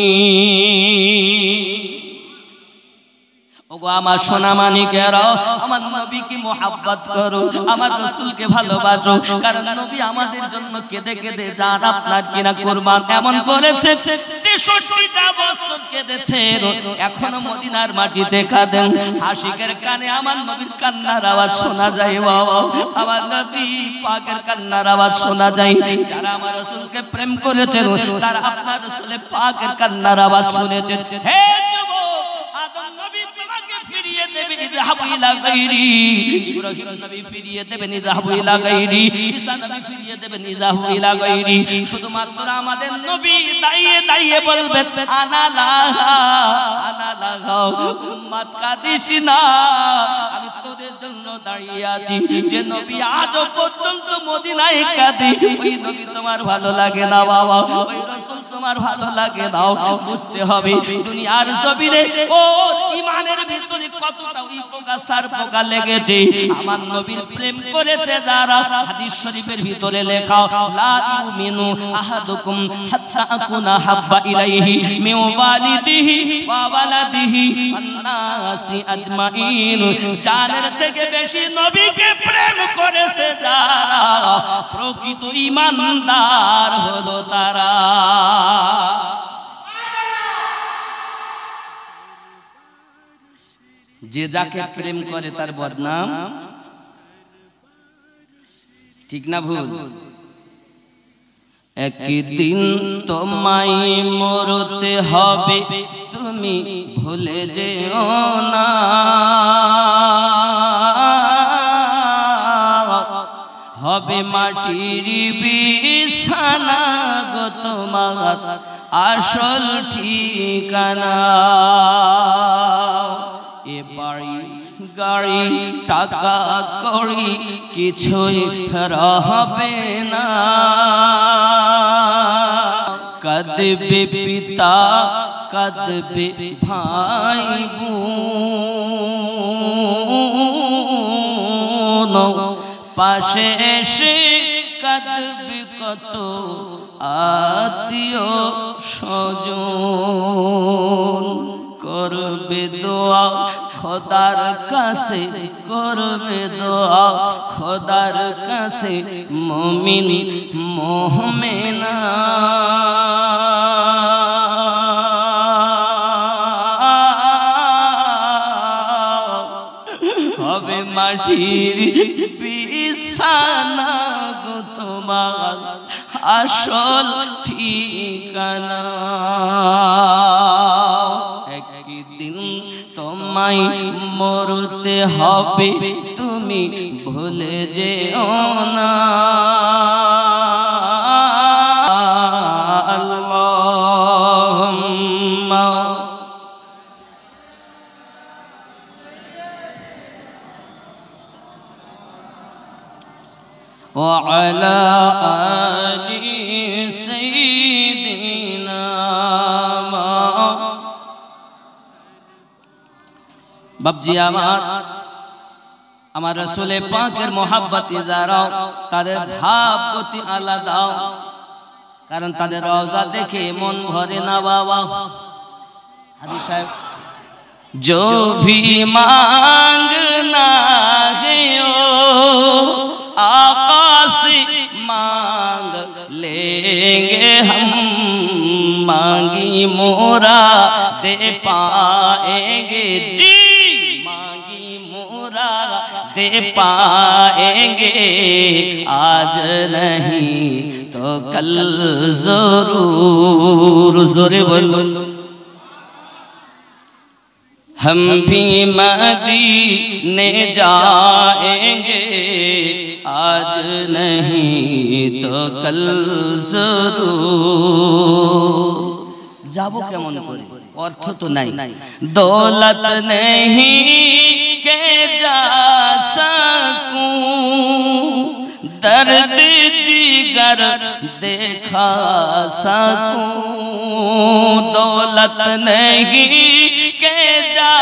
ওগো আমার সোনা মানিকেরা, আমার নবীকে মুহাব্বত করো, আমার রাসূলকে ভালোবাসো। কারণ নবী আমাদের জন্য কেঁদে কেঁদে জান আপনার কিনা কুরবান এমন করেছে। ৬৩টা বছর কেঁদেছেন, এখনো মদিনার মাটিতে কাঁদেন। আশিকের কানে আমার নবীর কান্নার আওয়াজ শোনা যায় বাবা, আমার নবী পাকের কান্নার আওয়াজ শোনা যায়। যারা আমার রাসূলকে প্রেম করেছেন তারা আপনার রাসূলের পাকের কান্নার আওয়াজ শুনেছেন। হে যুবক, আদম নবী তোমাকে ফিরিয়ে দেবে ইযহাবু ইলা গায়রি, ইব্রাহিম নবী ফিরিয়ে দেবেন ইযহাবু ইলা গায়রি, ঈসা নবী ফিরিয়ে দেবেন ইযহাবু ইলা গায়রি। শুধুমাত্র আমাদের নবী দাঁড়িয়ে দাঁড়িয়ে বলবেন আনা লাহা আনা লাহা, উম্মত কাঁদিস না, আমি তোদের জন্য দাঁড়িয়ে আছি। যে নবী আজও পর্যন্ত মদিনায় কাঁদে, ওই নবী তোমার ভালো লাগে না বাবা, ওই রাসূল তোমার ভালো লাগে না। বুঝতে হবে দুনিয়ার জমিনে ও ঈমানের ভিতরে কতটা পোকা সার পোকা লেগেছে। আমার নবীর প্রেম করেছে যারা, হাদিস শরীফের ভিতরে লেখা লা ইউমিনু আহাদুকুম হাত্তা আকুনা হাব্বা ইলাইহি মিন ওয়ালিদিহি ওয়া ওয়ালাদিহি ওয়ান নাসি আজমাইন। জানের থেকে বেশি নবীকে প্রেম করেছে যারা, প্রকৃত ঈমানদার হলো তারা। যে যাকে প্রেম করে তার বদনাম, ঠিক না ভুল? একদিন তোমায় মরতে হবে, তুমি ভুলে যেও না, হবে মাটির বিছানা গো তোমার আসল ঠিকানা। এ বাড়ি গাড়ি টাকা কড়ি কিছুই রহবে না, কাঁদবে পিতা কাঁদবে ভাই বোন, পাশে এসে কাঁদবে কত আত্মীয় স্বজন। করবে দোয়া খোদার কাছে, করবে দোয়া খোদার কাছে মুমিন মুমিনা। হবে মাটির বিছানা গো তোমার আসল ঠিকানা। একদিন তোমায় মরতে হবে, তুমি ভুলে যেও না। আল্লাহুম্মা ওয়া আলা আলি সাইয়্যিদিনা। বাবজি আমার রাসূলে পাকের মোহাব্বতে যারা, তাদের ভাব অতি আলাদা, কারণ তাদের রওজা দেখে মন ভরে না বাবা। হাজি সাহেব जो भी मांगना है ओ आका से मांग लेंगे हम, मांगी मोरा दे पाएंगे जी, मांगी मोरा दे पाएंगे, आज नहीं तो कल जरूर। जोरे बोलो हम भी मदीने जाएंगे, आज नहीं तो कल जरूर। যাবো কেমন করে, অর্থ তো নাই, দৌলত नहीं के जा सकूं, दर्द जिगर देखा सकूं, दौलत नहीं के जा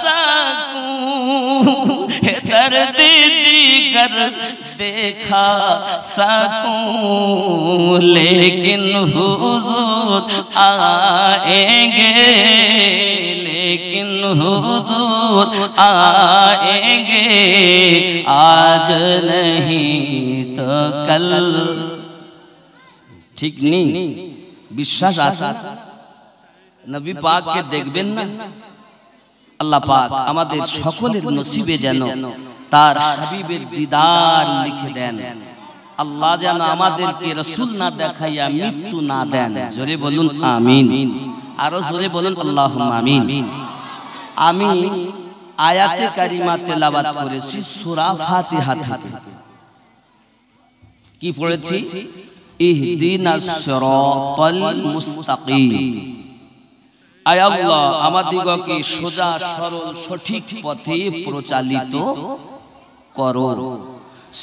सकूं, दर्द जिगर देखा सकूं, लेकिन हुजूर आएंगे, लेकिन हुजूर आएंगे, आज नहीं तो कल। ठीक नहीं বিশ্বাস আছে নবী পাককে দেখবেন না? আল্লাহ পাক আমাদের সকলের নসিবে যেন তার হাবিবের দিদার লিখে দেন। আল্লাহ যেন আমাদেরকে রাসূল না দেখাইয়া মৃত্যু না দেন। জোরে বলুন আমিন, আরো জোরে বলুন আল্লাহুম্মা আমিন। আমি আয়াতে কারিমা তেলাওয়াত করেছি সূরা ফাতিহা থেকে। কি পড়েছি? ইহদিনাস সিরাতাল মুস্তাকিম। আয় আল্লাহ আমাদিগকে সোজা সরল সঠিক পথে প্রচালিত করো।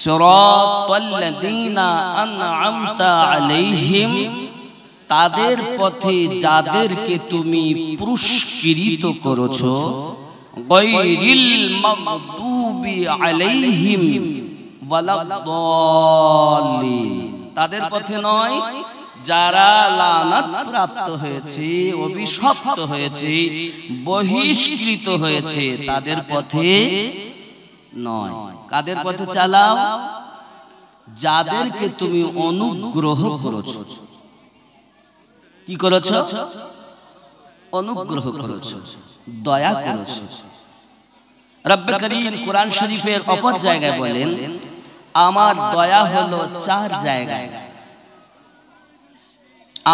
সিরাতাল্লাযীনা আন'আমতা আলাইহিম, তাদের পথে যাদেরকে তুমি পুরস্কৃত করেছো। গায়রিল মাগদুবি আলাইহিম ওয়ালাদ-দাল্লিন, তাদের পথে নয় যারা লানত প্রাপ্ত হয়েছে, অভিশপ্ত হয়েছে, বহিষ্কৃত হয়েছে, তাদের পথে নয়। কাদের পথে চালাও? যাদেরকে তুমি অনুগ্রহ করেছো। কি করেছো? অনুগ্রহ করেছো, দয়া করেছো। রব্বে করিম কোরআন শরীফের অপর জায়গায় বলেন, আমার দয়া হলো চার জায়গায়,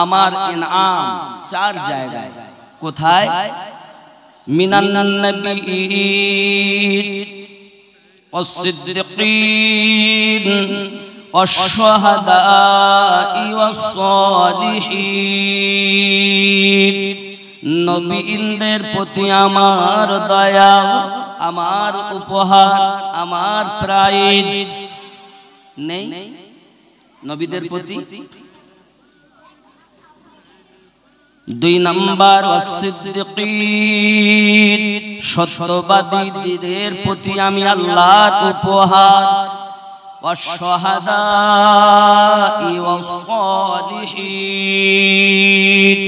আমার ইনআম চার জায়গায়। কোথায়? মিনান নাবিয়্যিন ওয়াস-সিদ্দিকিন ওয়াশ-শুহাদা'i ওয়াস-সালিহিন। নবীদের প্রতি আমার দয়া, আমার উপহার, আমার প্রাইজ নেই নবীদের প্রতি। দুই নাম্বার ওয়াস-সিদ্দিকিন, সত্যবাদীদের প্রতি আমি আল্লাহর উপহার। ওয়াশ-শুহাদা'i ওয়াস-সালিহিন,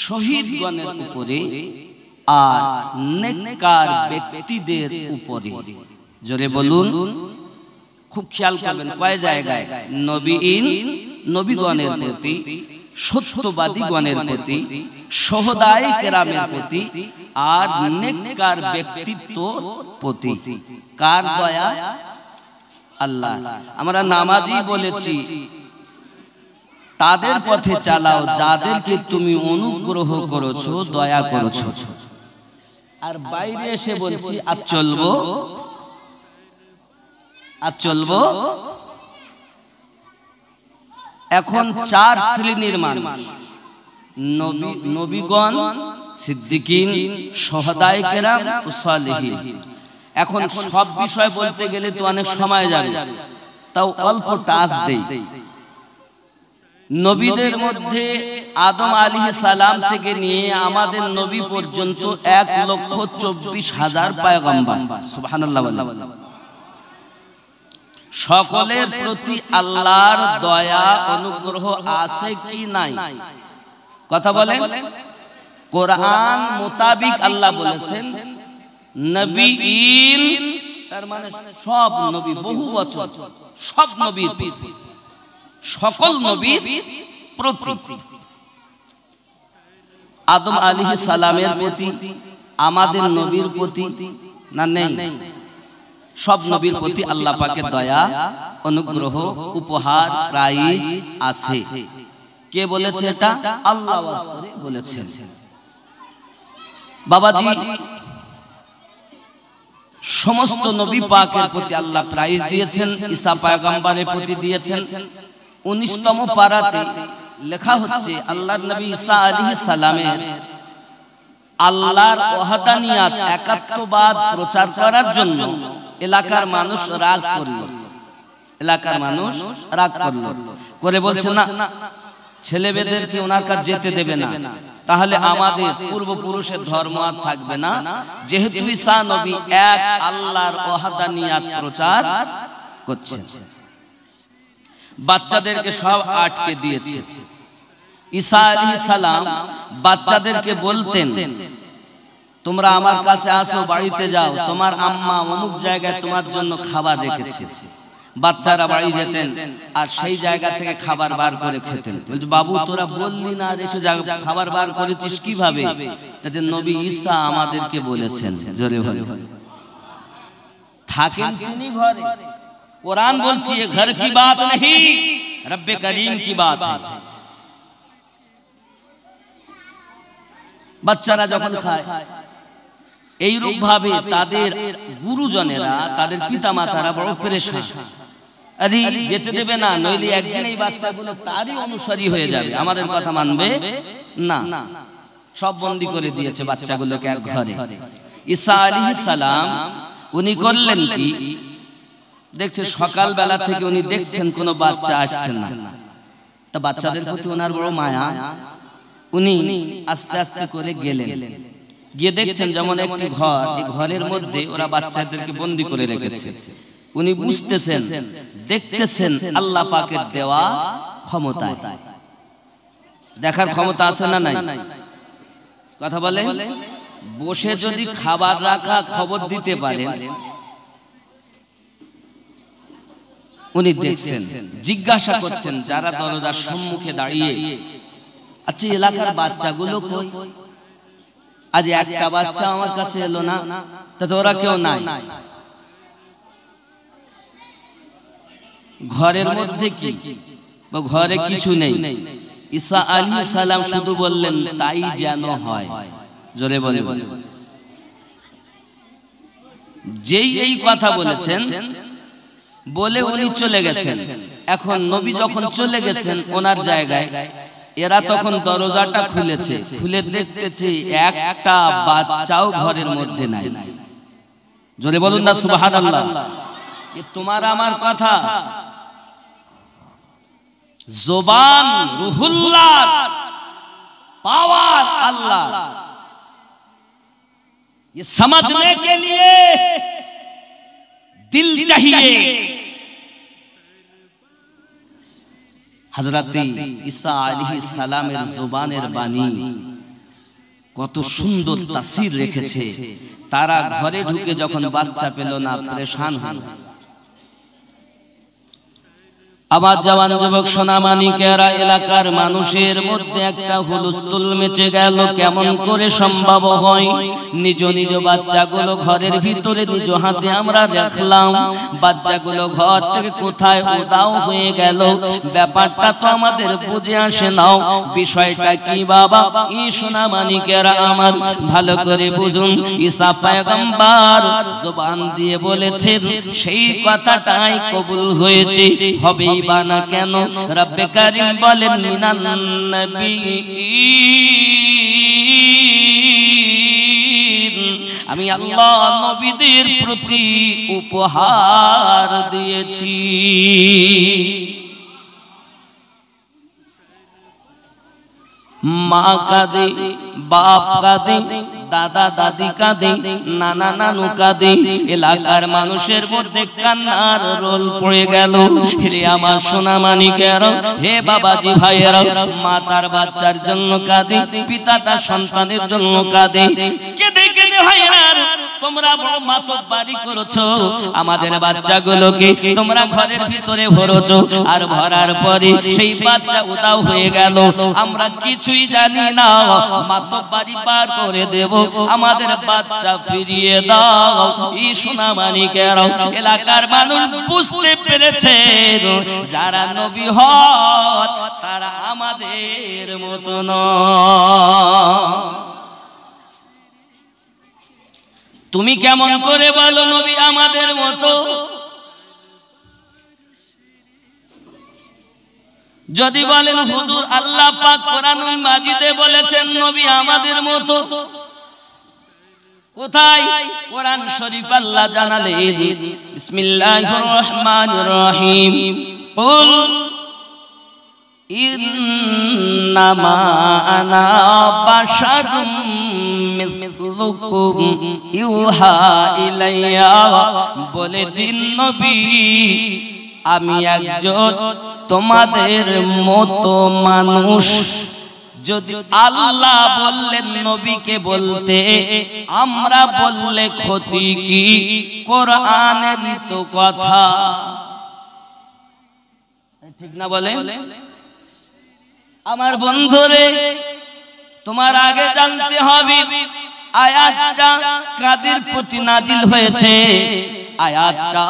শহীদগণের উপরে আর নেককার ব্যক্তিদের উপরে। জোরে বলুন, খুব খেয়াল করবেন কয় জায়গায়? নবীগণের প্রতি, সত্যবাদীগণের প্রতি, শুহাদায়ে কেরামের প্রতি আর নেককার ব্যক্তিত্ব প্রতি। কার দয়া? আল্লাহ। আমরা নামাজি বলেছি তাদের পথে চালাও যাদেরকে তুমি অনুগ্রহ করেছো, দয়া করেছো। আর বাইরে এসে বলছি আজ চলবো, আজ চলবো। এখন চার শ্রেণীর মানুষ, নবীগণ, সিদ্দিকিন, শুহাদায়ে কেরাম ও সালেহিন। এখন সব বিষয় বলতে গেলে তো অনেক সময় যাবে, তাও অল্প টাচ দেই। নবীদের মধ্যে আদম আলাইহিস সালাম থেকে নিয়ে আমাদের নবী পর্যন্ত 1,24,000 পয়গম্বর। সুবহানাল্লাহ। সকলের প্রতি আল্লাহর দয়া অনুগ্রহ আছে কি নাই? কথা বলেন। কোরআন মোতাবিক আল্লাহ বলেছেন নবীন, তার মানে সব নবী, বহু বচন, সব নবীর প্রতি, সকল নবীর প্রতি। আদম আলাইহিস সালামের প্রতি, আমাদের নবীর প্রতি না নেই? সব নবীর প্রতি আল্লাহ পাকের দয়া, অনুগ্রহ, উপহার, প্রাইজ আছে। কে বলেছে এটা? আল্লাহ আওয়াজ করে বলেছেন। বাবাজি, সমস্ত নবী পাকের প্রতি আল্লাহ প্রাইজ দিয়েছেন, ঈসা পয়গম্বরের প্রতি দিয়েছেন। 19তম পারাতে লেখা হচ্ছে আল্লাহর নবী ঈসা আলাইহিস সালামের আল্লাহর ওয়াহদানিয়াত, একাত্মবাদ প্রচার করার জন্য এলাকার মানুষ রাগ করল। এলাকার মানুষ রাগ করল, করে বলছে না, ছেলেমেয়েদেরকে ওনার কাছে যেতে দেবে না, তাহলে আমাদের পূর্বপুরুষের ধর্ম আর থাকবে না। যেহেতু ঈসা নবী এক আল্লাহর ওয়াহদানিয়াত প্রচার করছেন, বাচ্চাদেরকে সব আটকে দিয়েছে। ঈসা আলাইহিস সালাম বাচ্চাদেরকে বলতেন, তোমরা আমার কাছে আসো, বাড়িতে যাও, তোমার আম্মা অমুক জায়গায় তোমার জন্য খাবার রেখেছে। বাচ্চারা বাড়ি যেতেন আর সেই জায়গা থেকে খাবার বার করে খেতেন। বলছে, বাবু তোরা বললি না যে খাবার বার করেছিস কিভাবে? তাতে নবী ঈসা আমাদেরকে বলেছেন। জোরে বলে থাকেন তিনি ঘরে। कुरान बोलती है घर की बात नहीं, रब्बे करीम की बात है। বাচ্চারা যখন খায় এইরূপ ভাবে তাদের গুরুজনেরা, তাদের পিতামাতারা বড় পেরেশান। আরে যেতে দেবে না, নইলে একদিন এই বাচ্চাগুলো তারই অনুসারী হয়ে যাবে, আমাদের কথা মানবে না। সব বন্দী করে দিয়েছে বাচ্চাগুলোকে এক ঘরে। ঈসা আলাইহিস সালাম উনি করলেন কি, দেখছে সকাল বেলা থেকে উনি দেখছেন কোনো বাচ্চা আসছে না, তা বাচ্চাদের প্রতি ওনার বড় মায়া। উনি আস্তে আস্তে করে গেলেন, গিয়ে দেখছেন যেমন একটি ঘর, এই ঘরের মধ্যে ওরা বাচ্চাদেরকে বন্দী করে রেখেছে। উনি বুঝতেছেন, দেখতেছেন আল্লাহ পাকের দেওয়া ক্ষমতা, দেখার ক্ষমতা আছে না নাই? কথা বলে, বসে যদি খাবার রাখা খবর দিতে পারেন, উনি দেখছেন, জিজ্ঞাসা করছেন যারা দরজার সম্মুখে দাঁড়িয়ে, আচ্ছা এলাকার বাচ্চাগুলো কই? আজ একটা বাচ্চা আমার কাছে এলো না, তাতে ওরা কেউ নাই। ঘরের মধ্যে কি বা ঘরে কিছু নেই। ঈসা আলাইহিস সালাম শুধু বললেন তাই যেন হয়। জোরে বলে, যেই এই কথা বলেছেন, বলে উনি চলে গেছেন। এখন নবী যখন চলে গেছেন ওনার জায়গায়, এরা তখন দরজাটা খুলেছে, খুলে দেখতেছে একটা বাচ্চাও ঘরের মধ্যে নাই। জোরে বলুন না সুবহানাল্লাহ। এ তোমার আমার কথা, জবান রুহুল্লাহ, पावर अल्लाह, ये समझने के लिए दिल चाहिए। हजरत ঈসা আলাইহিস সালামের জবানের বাণী কত সুন্দর তাসির রেখেছে। তারা ঘরে ঢুকে যখন বাচ্চা পেল না, পরেশান হল। আবার জওয়ান যুবক সোনামানিকেরা, এলাকার মানুষের মধ্যে একটা হুলস্থুল মেচে গেল। কেমন করে সম্ভব হয়? নিজ নিজ বাচ্চাগুলো ঘরের ভিতরে নিজ হাতে আমরা রাখলাম, বাচ্চাগুলো ঘর থেকে কোথায় উধাও হয়ে গেল। ব্যাপারটা তো আমাদের বুঝে আসে নাও, বিষয়টা কি বাবা? এই সোনামানিকেরা আমার, ভালো করে বুঝুন। ঈসা পয়গম্বর জবান দিয়ে বলেছেন, সেই কথাটাই কবুল হয়েছে, হবে বানা কেন? রব্বে কারীম বলেন, মিনান নবিয়্যিন, আমি আল্লাহ নবীদের প্রতি উপহার দিয়েছি। মা কাঁদে, বাপ কাঁদে, দাদা দাদি কাঁদে, নানা নানু কাঁদে, এলাকার মানুষের মধ্যে কান্নার রোল পড়ে গেল। হে আমার সোনামানিকেরা, হে বাবাজি ভাইয়েরা, মা তার বাচ্চার জন্য কাঁদে, পিতা তার সন্তানের জন্য কাঁদে। কেঁদে কেঁদে ভাইয়েরা, তোমরা বড় মাতব্বারি করেছো, আমাদের বাচ্চাগুলোকে তোমরা ঘরের ভিতরে ভরেছো, আর ভরার পরে সেই বাচ্চা উধাও হয়ে গেল। আমরা কিছুই জানি না, মাতব্বারি পার করে দেব, আমাদের বাচ্চা ফিরিয়ে দাও। এই সোনামানিকেরা, এলাকার মানুষ বুঝতে পেরেছে, যারা নবী হয় তারা আমাদের মতো নয়। তুমি কেমন করে বলো নবী আমাদের মতো? যদি বলেন হুজুর আল্লাহ পাক কোরআনুল মাজিদে বলেছেন নবী আমাদের মতো, কোথায়? কোরআন শরীফ আল্লাহ জানালেন, বিসমিল্লাহির রহমানির রহিম, কুল ইন্নামা আনা বাশারুম মিসলুকুম ইউহা ইলাইয়া, বলে দিন নবী আমি একজন তোমাদের মতো মানুষ। যদি আল্লাহ বললেন নবীকে বলতে, আমরা বললে ক্ষতি কি? কোরআনেরই তো কথা, ঠিক না বলে? আমার বন্ধুরে, তোমার আগে জানতে হবে আয়াতটা কাদের প্রতি নাজিল হয়েছে। আয়াতটা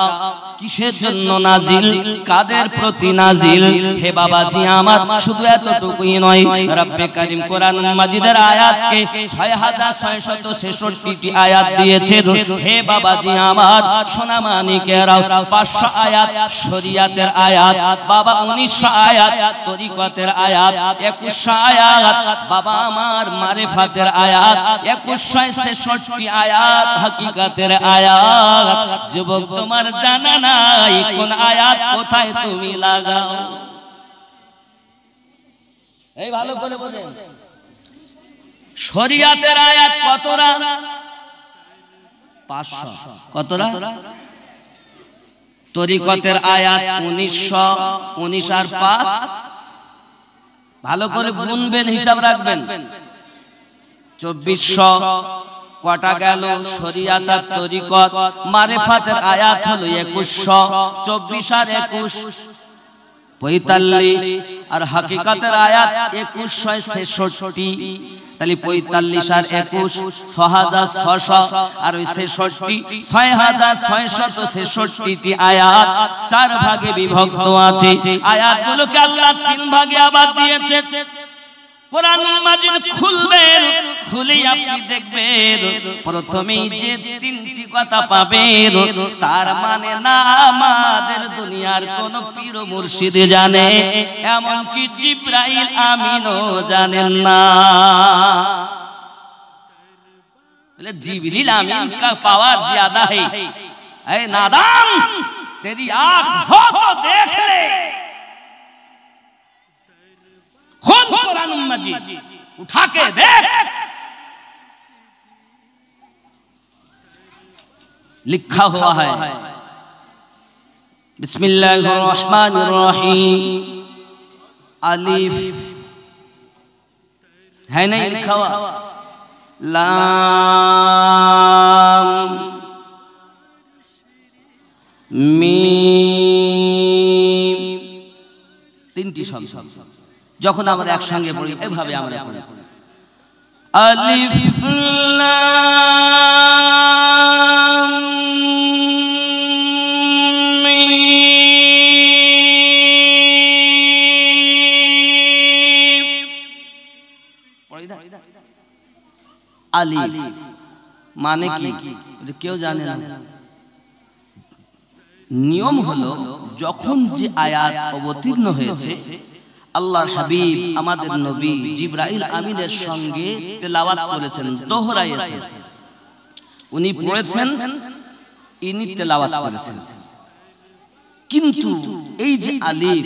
কিসের জন্য নাজিল, কাদের প্রতি নাজিল? হে বাবাজি আমার, শুধু এতটুকুই নয়, রব্বে কারীম কোরআন মাজিদের আয়াতকে 6666টি আয়াত দিয়েছে। হে বাবাজি আমার, সোনা মানিকেরাও, 500 আয়াত শরীয়তের আয়াত বাবা, 1900 আয়াত তরিকতের আয়াত, 2100 আয়াত বাবা আমার মারিফাতের আয়াত, 2166 আয়াত হাকিকাতের আয়াত। যুবক তোমার জানা নাই কোন আয়াত কোথায় তুমি লাগাও? এই ভালো করে বোঝেন, শরীয়তের আয়াত কতরা? 500। কতরা? তরিকতের আয়াত 1900। 19 আর 5 ভালো করে গুনবেন, হিসাব রাখবেন। 2400 কটা গেল? শরীয়ত আর তরিকত মারিফাতের আয়াত হলো 2100। 24 আর 21 45, আর হাকিকাতের আয়াত 2166। তাহলে 45 আর 21 6600, আর ওই 66 6666টি আয়াত 4 ভাগে বিভক্ত আছে। আয়াতগুলোকে আল্লাহ 3 ভাগে আবার দিয়েছে। কোরআন মাজিদ খুলবেন, খুলেই আপনি দেখবেন প্রথমেই যে 3টি কথা পাবেন, তার মানে না আমাদের দুনিয়ার কোন পীর মুর্শিদ জানে, এমনকি জিবরাইল আমিনও জানেন না। বলে জিবরিল আমিন का पावर ज्यादा है। ऐ नादान, तेरी आंख हो तो देख ले, खुद कुरान मजीद उठा के देख। लिखा हुआ है बिस्मिल्लाहिर्रहमानिर्रहीम, अलिफ है नहीं लिखा हुआ, लाम मीम, 3টি শব্দ। যখন আমরা একসঙ্গে পড়ি এভাবে আমরা পড়ি, আলিফ লাম মিম। আলিফ মানে কি কেউ জানে না। নিয়ম হলো, যখন যে আয়াত অবতীর্ণ হয়েছে আল্লাহর হাবিব আমাদের নবী জিবরাইল আমিনের সঙ্গে তেলাওয়াত করেছেন, দোহরাইয়েছেন। উনি পড়েছেন, ইনি তেলাওয়াত করেছেন। কিন্তু এই যে আলিফ,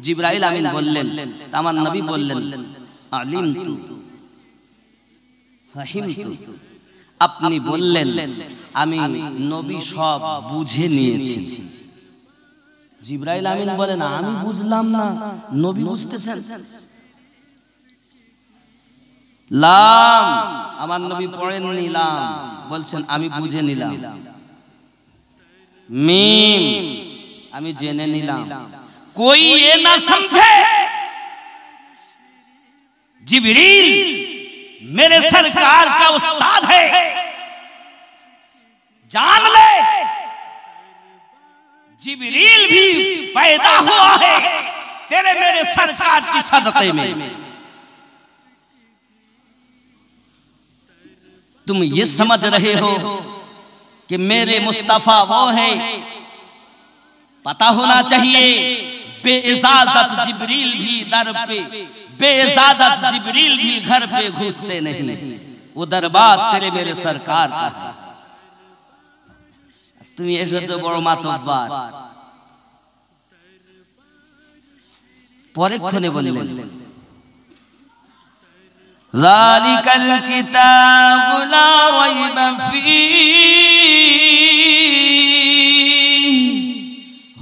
জিবরাইল আমিন বললেন, আমার নবী বললেন আলিমতু ফাহিমতু, আপনি বললেন আমি নবী সব বুঝে নিয়েছি। জিবরাইল আমিন বলেন আমি বুঝলাম না, নবী বুঝতেছেন। লাম, আমার নবী পড়েন নিলাম, বলছেন আমি বুঝে নিলাম। मीम, আমি জেনে নিলাম। कोई ये ना समझे जिब्रील मेरे सरकार का उस्ताद है, जान ले जिब्रील भी पैदा हुआ है तेरे मेरे सरकार की सदक़े में। तुम ये समझ रहे हो कि मेरे मुस्तफा वो है, पता होना चाहिए बेइजाजत जिब्रील भी दर पे, बेइजाजत जिब्रील भी घर पे घुसते नहीं, वो दरबार तेरे मेरे सरकार का है। তুমি এসেছো বড় মাতব্বার। পরেক্ষণে বললেন যালিকাল কিতাবু লা রাইবা ফীহি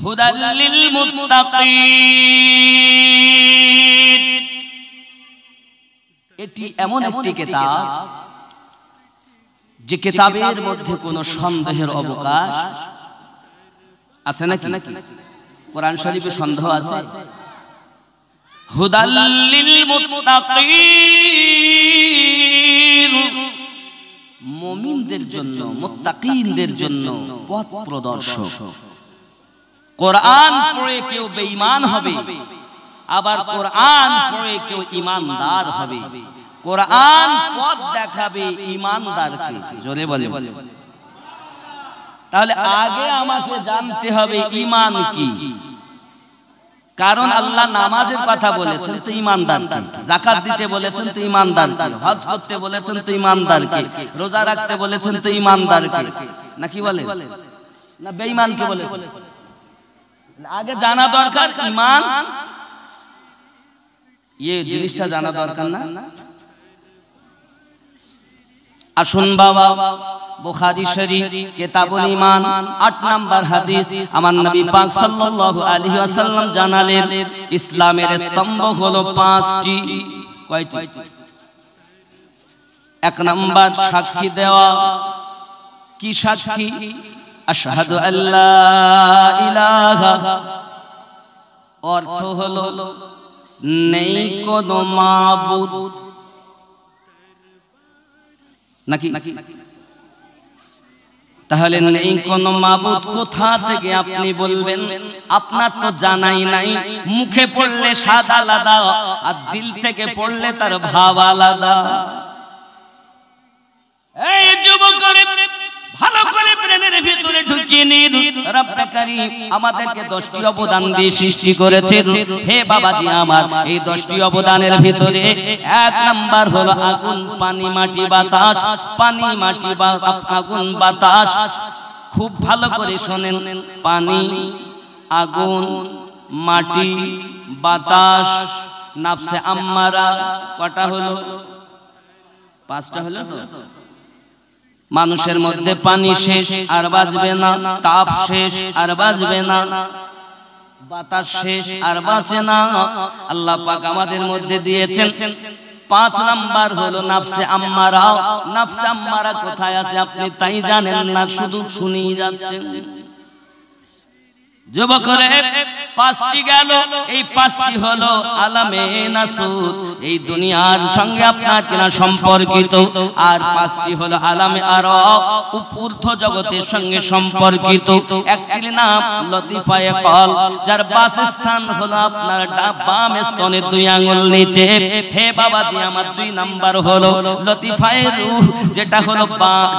হুদাল লিল মুত্তাকিন। এটি এমন একটি কিতাব যে কিতাবের মধ্যে কোনো সন্দেহের অবকাশ আছে নাকি? কোরআন শরীফে সন্দেহ আছে? হুদাল লিল মুত্তাকিন, মুমিনদের জন্য, মুত্তাকিনদের জন্য পথ প্রদর্শক। কোরআন পড়ে কেউ বেঈমান হবে, আবার কোরআন পড়ে কেউ ঈমানদার হবে। কোরআন পথ দেখাবে ঈমানদারকে। জোরে বলে। তাহলে আগে আমাকে জানতে হবে ঈমান কি। কারণ আল্লাহ নামাজের কথা বলেছেন তো ঈমানদারকে, যাকাত দিতে বলেছেন তো ঈমানদারকে, হজ করতে বলেছেন তো ঈমানদারকে, রোজা রাখতে বলেছেন তো ঈমানদারকে, নাকি বলে না বেঈমানকে বলেছেন? আগে জানা দরকার ঈমান, এই জিনিসটা জানা দরকার না? আসুন বাবা, বুখারী শরীফ কিতাবুল ঈমান 8 নাম্বার হাদিস, আমার নবী পাক সাল্লাল্লাহু আলাইহি ওয়াসাল্লাম জানালেন ইসলামের স্তম্ভ হলো 5টি। কয়টি? 1 নাম্বার সাক্ষী দেওয়া। কি সাক্ষী? আশহাদু আল্লা ইলাহা, অর্থ হলো নেই কোনো মাবুদ, নাকি? তাহলে নেই কোনো মাবুদ কোথা থেকে আপনি বলবেন? আপনার তো জানাই নাই। মুখে পড়লে স্বাদ আলাদা, আর দিল থেকে পড়লে তার ভাব আলাদা। এই যুবকরে ভালো করে ব্রেনের ভিতরে ঢুকিয়ে নিন। রব্বে কারীম আমাদেরকে 10টি অবদান দিয়ে সৃষ্টি করেছেন। হে বাবাজি আমার, এই 10টি অবদানের ভিতরে 1 নাম্বার হলো আগুন, পানি, মাটি, বাতাস। পানি, মাটি, আগুন, বাতাস। খুব ভালো করে শোনেন, পানি, আগুন, মাটি, বাতাস, নাফসে আম্মারা। কটা হলো? 5টা হলো। মানুষের মধ্যে পানি শেষ আর বাঁচবে না, তাপ শেষ আর বাঁচবে না, বাতাস শেষ আর বাঁচে না। আল্লাহ পাক আমাদের মধ্যে দিয়েছেন 5 নাম্বার হলো নাফসে আম্মারা। নাফসে আম্মারা কোথায় আছে আপনি তাই জানেন না, শুধু শুনেই যাচ্ছেন। যুবকরে 5টি গেল, এই 5টি হলো আলামে নাসুর, এই দুনিয়ার সঙ্গে আপনার কিনা সম্পর্কিত। আর 5টি হলো আলামে আরব, ঊর্ধ্ব জগতের সঙ্গে সম্পর্কিত। একটির নাম লতিফায়ে কল, যার বাসস্থান হলো আপনার বাম স্তনের 2 আঙ্গুল নিচে। হে বাবাজি আমার, 2 নাম্বার হলো লতিফায়ে রূহ, যেটা হলো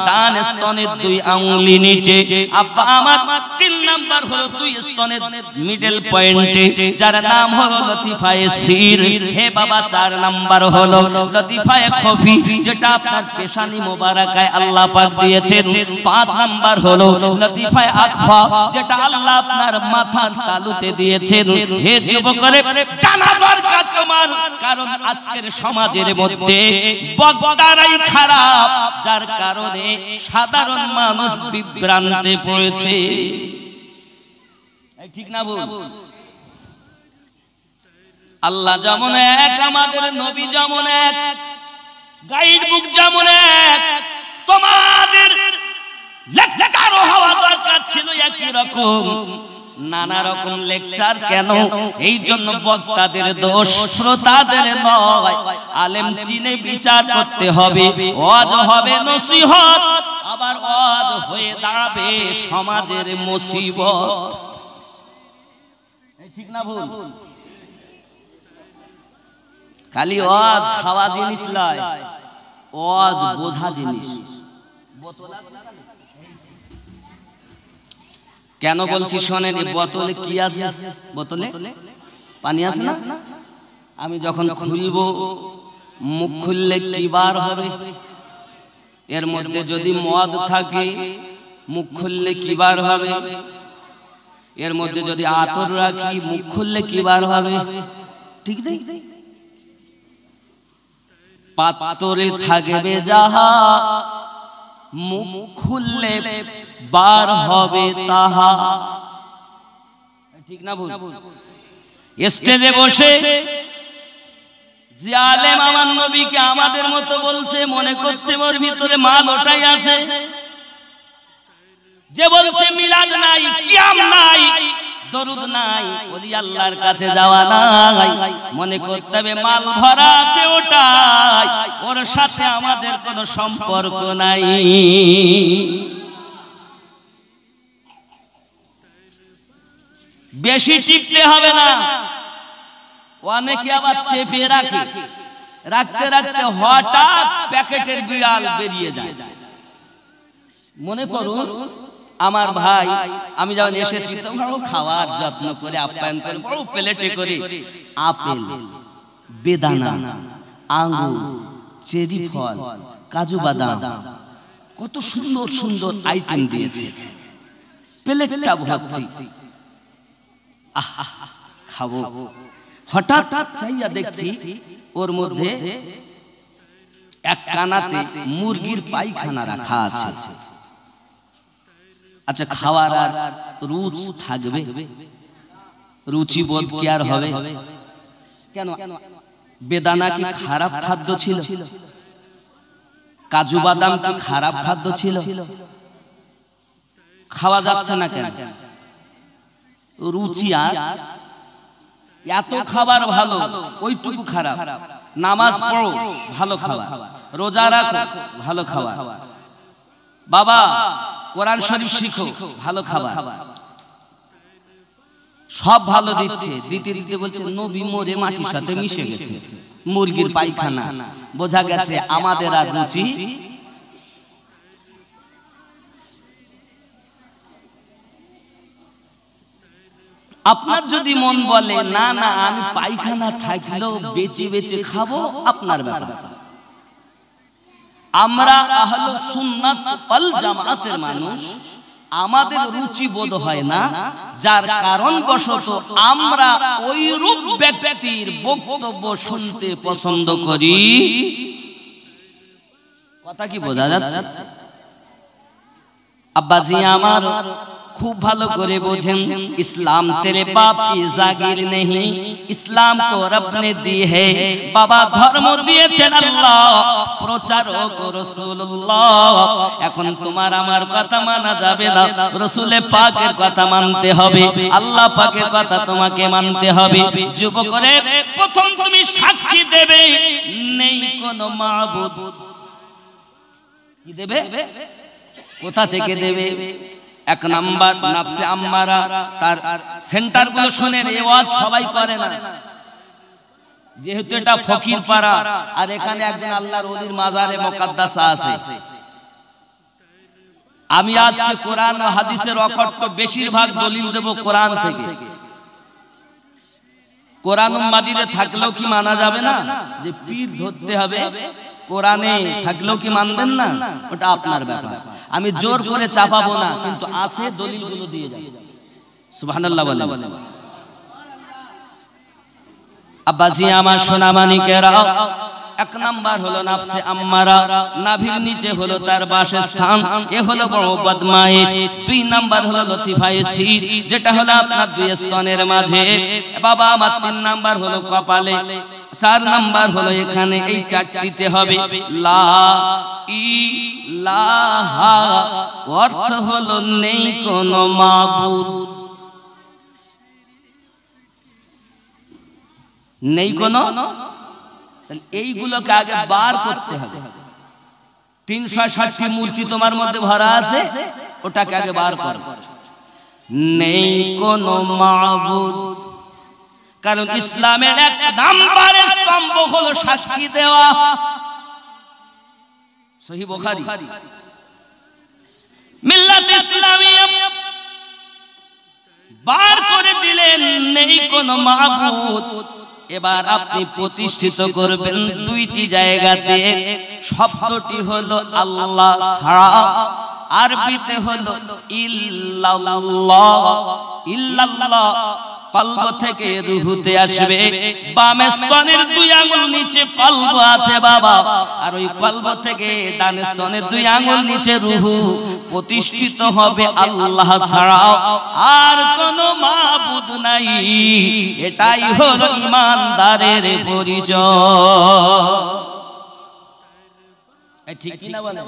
ডান স্তনের 2 আঙ্গুলি নিচে। আব্বা আমার 3 নাম্বার হলো 2 স্তনের মিডল পয়েন্টে, যার নাম হলো লতিফায়ে সির। হে বাবা 4 নাম্বার হলো লতিফায়ে খফি, যেটা আপনার পেশানি মোবারকায় আল্লাহ পাক দিয়েছেন। 5 নাম্বার হলো লতিফায়ে আকফা, যেটা আল্লাহ আপনার মাথার তালুতে দিয়েছেন। হে যুবকরে জানা দরকার তোমার, কারণ আজকের সমাজের মধ্যে বক্তারাই খারাপ, যার কারণে সাধারণ মানুষ বিভ্রান্তে পড়েছে। ঠিক না বল? আল্লাহ যেমন এক, আমাদের নবী যেমন এক, গাইড বুক যেমন এক, তোমাদের লেকচারও হওয়া দরকার ছিল একই রকম। নানা রকম লেকচার কেন? এই জন্য বক্তাদের দোষ, শ্রোতাদের নয়। আলেম চিনে বিচার করতে হবে। ওয়াজ হবে নসিহত, আবার ওয়াজ হয়ে দাঁড়াবে সমাজের মুসিবত। ঠিক না ভুল? খালি ওয়াজ খাওয়া জিনিস নয়, ওয়াজ বোঝা জিনিস। কেন বলছি শোনেন, বোতলে কি আছে? বোতলে পানি আছে না? আমি যখন খুলবো, মুখ খুললে কি বার হবে? এর মধ্যে যদি মদ থাকে, মুখ খুললে কি বার হবে? এর মধ্যে যদি আতর রাখি, মুখ খুললে কি বার হবে? ঠিক নেই? পাতরে থাকবে যাহা, মুখ খুললে বার হবে তাহা। ঠিক না ভুল? স্টেজে বসে যে আলেম আমার নবীকে আমাদের মতো বলছে, মনে করতে ওর ভিতরে মাল ওটাই আছে। যে বলছে মিলাদ নাই, কিয়াম নাই, দরুদ নাই, ওলি আল্লাহর কাছে যাওয়া নাই, মনে করতে হবে মাল ভরা আছে ওটাই, ওর সাথে আমাদের কোনো সম্পর্ক নাই। বেশি টিপতে হবে না। অনেকে আবার চেপে রাখে, রাখতে রাখতে হঠাৎ প্যাকেটের বিড়াল বেরিয়ে যায়। মনে করুন আমার ভাই, আমি যখন এসেছি তো বড় খাওয়ার যত্ন করে আপ্যায়ন করে বড় প্লেটে করে আপেল, বেদানা, আঙ্গুর, চেরি ফল, কাজু বাদাম, কত সুন্দর সুন্দর আইটেম দিয়েছে, প্লেটটা ভর্তি। খাবো, হঠাৎ চাইয়া দেখছি ওর মধ্যে এক কানাতে মুরগির পায়খানা রাখা আছে। আচ্ছা, খাওয়ার আর রুচ থাকবে? রুচি বোধ কি আর হবে? কেন? বেদানা কি খারাপ খাদ্য ছিল? কাজু বাদাম কি খারাপ খাদ্য ছিল? খাওয়া যাচ্ছে না কেন? রুচি আর এত খাবার ভালো, ওইটুকু খারাপ। নামাজ পড়ো, ভালো খাবার। রোজা রাখো, ভালো খাবার। বাবা কোরআন শরীফ শিখো, ভালো খাবার। সব ভালো দিচ্ছে, দিতে দিতে বলছে নবী মরে মাটির সাথে মিশে গেছে, মুরগির পায়খানা। বোঝা গেছে আমাদের আর রুচি। আপনার যদি মন বলে না না আমি পায়খানা থাকলেও বেঁচে বেঁচে খাবো, আপনার ব্যাপার। আমরা আহলে সুন্নাত ওয়াল জামাতের মানুষ, আমাদের রুচি বোধ হয় না, যার কারণ বশত আমরা ওই রূপ ব্যক্তির বক্তব্য শুনতে পছন্দ করি। কথা কি বোঝা যাচ্ছে? আব্বাজি আমার खूब ভালো করে বোঝেন, इस्लाम तेरे बाप की जागीर नहीं, इस्लाम को रब ने दी है। बाबा धर्म দিয়েছেন আল্লাহ, প্রচারক রাসূলুল্লাহ। এখন তোমার আমার কথা মানা যাবে না, রাসূলে পাকের কথা মানতে হবে, আল্লাহ পাকের কথা তোমাকে মানতে হবে। যুবকরে প্রথম তুমি সাক্ষী দেবে নেই কোনো মাবুদ। কি দেবে? কোথা থেকে দেবে? এক নাম্বার নফসে আম্মারা, তার সেন্টার গুলো শুনে রেওয়াজ সবাই করে না, যেহেতু এটা ফকির পাড়া আর এখানে একজন আল্লাহর ওলির মাজারে মুকাদ্দাসা আছে। আমি আজকে কোরআন ও হাদিসের অকট্ট বেশিরভাগ দলিল দেব কোরআন থেকে। কোরআন মাজিদে থাকলেও কি মানা যাবে না যে পীর ধরতে হবে? কোরআনে থাকলেও কি মানবেন না? ওটা আপনার ব্যাপার, আমি জোর করে চাপাবো না, কিন্তু আছে দলিলগুলো দিয়ে যাই। সুবহানাল্লাহ বলেন। আব্বাজি আমার সোনা মানিকেরা, এক নাম্বার হলো নফসে আম্মারা, নাভির নিচে হলো তার বাসস্থান, এ হলো বড় বদমাইশ। দুই নাম্বার হলো লতিফায়ে সির, যেটা হলো আপনার দুই স্তনের মাঝে। বাবা আমার তিন নাম্বার হলো কপালে, চার নাম্বার হলো এখানে, এই চারটিতে হবে লা ইলাহা, অর্থ হলো নেই কোনো মাবুদ, নেই কোনো। এইগুলোকে আগে বার করতে হবে। 360টি মূর্তি তোমার মধ্যে ভরা আছে, ওটাকে আগে বার করো। নেই কোনো মাবুদ, কারণ ইসলামের এক নাম্বারের স্তম্ভ হলো সাক্ষী দেওয়া। সহিহ বুখারী, মিল্লাত ইসলামিয়া বার করে দিলেন নেই কোনো মাবুদ। এবার আপনি প্রতিষ্ঠিত করবেন দুইটি জায়গাতে। শব্দটি হলো আল্লাহ ছাড়া, আরবিতে হলো ইল্লাল্লাহ। ইল্লাল্লাহ কলব থেকে রুহুতে আসবে। বাম স্তনের দুই আঙ্গুল নিচে কলব আছে বাবা, আর ওই কলব থেকে ডান স্তনের দুই আঙ্গুল নিচে রুহু প্রতিষ্ঠিত হবে আল্লাহ ছাড়া আর কোনো মাবুদ নাই। এটাই হলো ঈমানদারের পরিচয়। ঠিক কি না বলেন?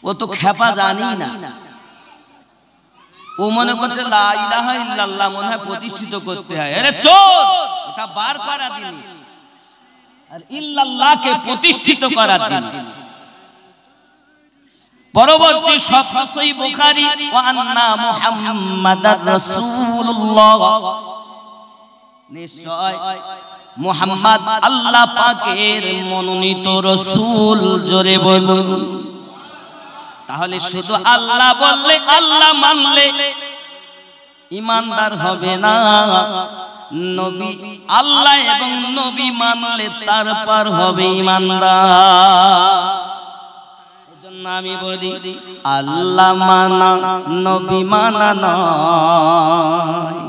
ও তো খেপা জানি না, ও মনে করছে লা ইলাহা ইল্লাল্লাহ মনে হয় প্রতিষ্ঠিত করতে হয়। আরে চোর, এটা বার করা জিনিস, আর ইল্লাল্লাহকে প্রতিষ্ঠিত করার জিনিস। পরবর্তী সহি বুখারী ওয়া আন্না মুহাম্মাদার রাসূলুল্লাহ, নিশ্চয় মুহাম্মদ আল্লাহ পাকের মনোনীত রাসূল। জোরে বলুন। তাহলে শুধু আল্লাহ বললে, আল্লাহ মানলে ঈমানদার হবে না, নবী আল্লাহ এবং নবী মানলে তারপর হবে ঈমানদার। এজন্য আমি বলি আল্লাহ মানা নবী মানা নয়,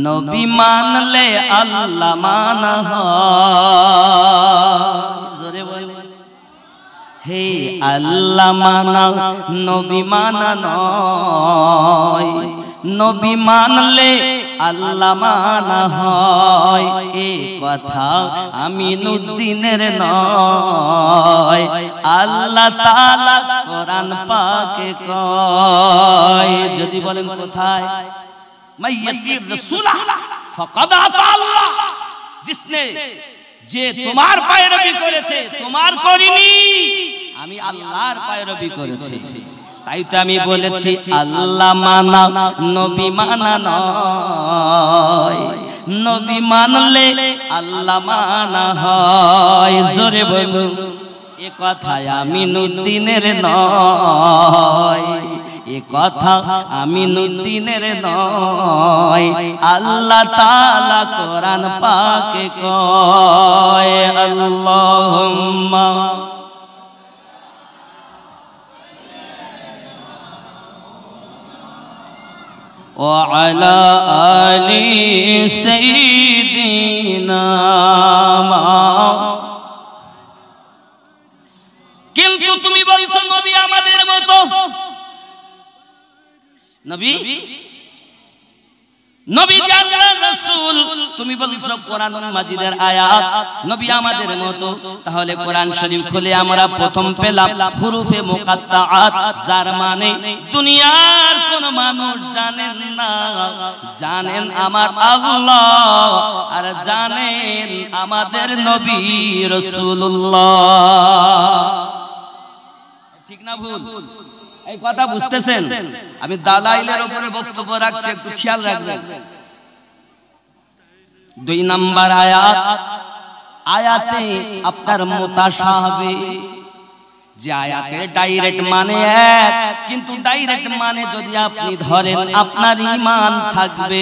নবী মানলে আল্লাহ মানা হয়। জোরে বলুন। হে আল্লাহ মানা নবী মানা নয়, নবী মানলে আল্লাহ মানা হয়। এই কথা আমিনুদ্দিনের নয়, আল্লাহ তাআলা কোরআন পাকে কয়। যদি বলেন কোথায়? মাইয়াতির রাসূলা ফাকাদ আতা আল্লাহ, जिसने যে তোমার পায়রবি করেছে, তোমার করিনি, আমি আল্লাহর পায়রবি করেছি। তাই তো আমি বলেছি আল্লাহ মানা নবী মানা নয়, নবী মানলে আল্লাহ মানা হয়। জোরে বলুন। এ কথা আমিনুদ্দিনের নয়, এ কথা আমিনুদ্দিনের নয়, আল্লাহ তাআলা কোরআন পাকে কয়। আল্লাহুম্মা ওয়া আলা আলি সাইয়্যিদিনা। কিন্তু তুমি বলছো নবী আমাদের মতো, নবী নবী আল্লাহর রাসূল, তুমি বলছো কোরআনুল মাজিদের আয়াত নবী আমাদের মতো। তাহলে কোরআন শরীফ খুলে আমরা প্রথম পেলাম হুরুফে মুকাত্তাআত, যার মানে দুনিয়ার কোন মানুষ জানেন না, জানেন আমার আল্লাহ আর জানেন আমাদের নবী রাসূলুল্লাহ। ঠিক না ভুল? এই কথা বুঝতেছেন? আমি দালাইলের উপরে বক্তব্য রাখছি, একটু খেয়াল রাখবেন। 2 নাম্বার আয়াত, আয়াতে আপনার মুতাশাবিহ, যে আয়াতের ডাইরেক্ট মানে এক, কিন্তু ডাইরেক্ট মানে যদি আপনি ধরেন আপনার ঈমান থাকবে।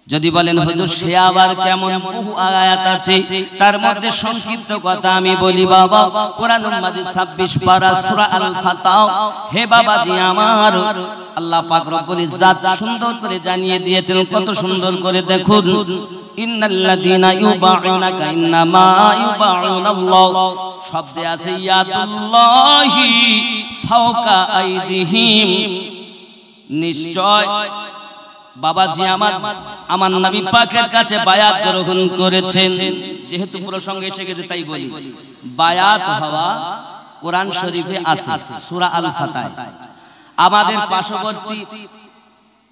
যদি বলেন হুজুর সে আবার কেমন? বহু আয়াত আছে, তার মধ্যে সংক্ষিপ্ত কথা আমি বলি বাবা। কোরআনুল মাজিদ 26 পারা সূরা আল ফাতাহ। হে বাবাজি আমার, আল্লাহ পাক রব্বুল ইজ্জাত সুন্দর করে জানিয়ে দিয়েছেন, কত সুন্দর করে দেখুন। ইন্নাল্লাযীনা ইউবাউনাকা ইন্নামা ইউবাউনাল্লাহ, শব্দে আছে ইয়াদুল্লাহি ফাওকা আইদিহিম। নিশ্চয় বাবাজি আমার নবী পাকের কাছে বায়াত গ্রহণ করেছেন। যেহেতু প্রসঙ্গে এসে গেছে তাই বলি, বায়াত হওয়া কোরআন শরীফে আছে সূরা আল ফাতাহ। আমাদের পার্শ্ববর্তী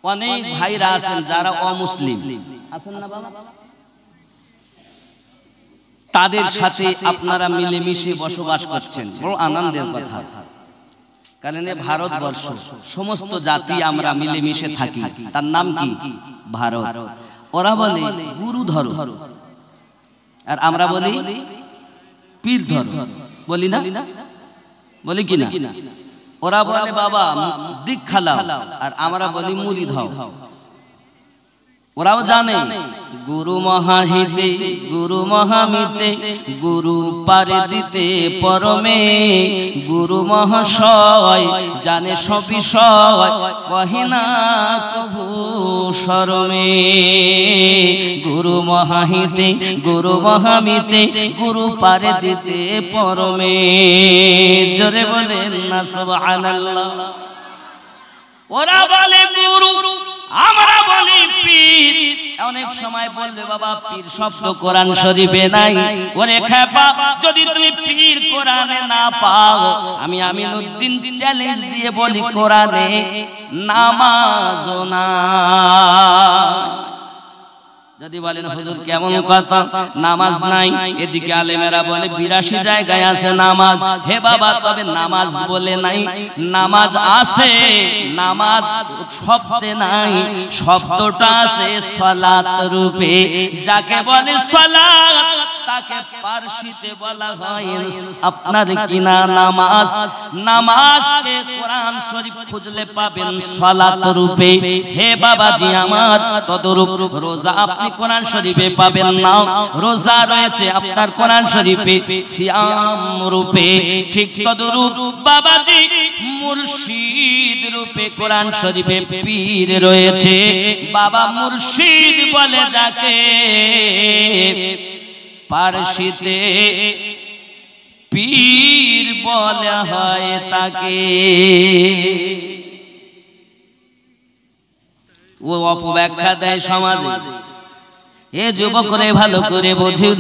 অনেক ভাইরা আছেন যারা অমুসলিম আছেন না বাবা, তাদের সাথে আপনারা মিলেমিশে বসবাস করছেন, বড় আনন্দের কথা। কারণ ভারতবর্ষ সমস্ত জাতি আমরা মিলেমিশে থাকি, তার নাম কি? ভারত। ওরা বলে গুরু ধরো আর আমরা বলি পীর ধরো, বলি না? বলি কি না? ওরা বলে বাবা দীক্ষা লাও আর আমরা বলি মুরিদ হও। ওরাও জানে গুরু মহাহিতে গুরু মহামিতে গুরু পারে দিতে পরমে, গুরু মহাশয় জানে সব বিষয় কহে না কভু শরমে। গুরু মহাহিতে গুরু মহামিতে গুরু পারে দিতে পরমে। জোরে বলেন না সুবহানাল্লাহ। ওরা বলে গুরু, আমরা বলি পীর। অনেক সময় বলবে বাবা পীর শব্দ কোরআন শরীফে নাই। ওরে খেপা, যদি তুমি পীর কোরআনে না পাও, আমি আমিনুদ্দিন চ্যালেঞ্জ দিয়ে বলি কোরআনে নামাজও না। যদি বলেন হুজুর কেমন কথা, নামাজ নাই, এদিকে আলেমেরা বলে 82 জায়গায় আছে নামাজ। হে বাবা, তবে নামাজ বলে নাই, নামাজ আছে, নামাজ শব্দে নাই, শব্দটা আছে সালাত রূপে। যাকে বলে সালাত তাকে পারসিতে বলা হয় আপনার কিনা নামাজ। নামাজকে কোরআন শরীফ খুঁজলে পাবেন সালাত রূপে। হে বাবাজি আমার, তদরূপ রোজা আপনি কোরআন শরীফে পাবেন না, রোজা রয়েছে আপনার কোরআন শরীফে সিয়াম রূপে। ঠিক তদরূপ বাবাজি মুর্শিদ রূপে কোরআন শরীফে পীর রয়েছে। বাবা মুর্শিদ বলে যাকে, পারসিতে পীর বলা হয় তাকে। ও অপব্যাখ্যা দেয় সমাজে। এ যুবকরে ভালো করে বুঝুন।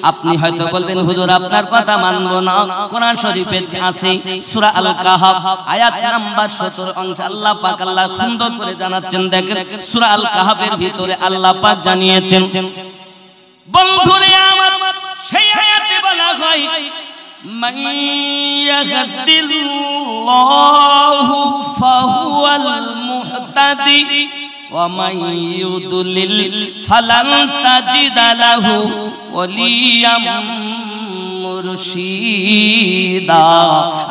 আপনি হয়তো বলবেন হুজুর আপনার কথা মানব না, কোরআন শরীফে আছে সূরা আল কাহাফ আয়াত নাম্বার 17 অংশ আল্লাহ পাক আল্লাহ সুন্দর করে জানাচ্ছেন। দেখেন সূরা আল কাহাফের ভিতরে আল্লাহ পাক জানিয়েছেন, বন্ধুরে আমার, সেই আয়াতে বলা হয় মান ইয়াহদিল্লাহু ফাহুয়াল মুহতাদি ওয়া মান ইউদলিল ফালান তাজিদা লাহু ওয়ালিয়াম মুরশিদা।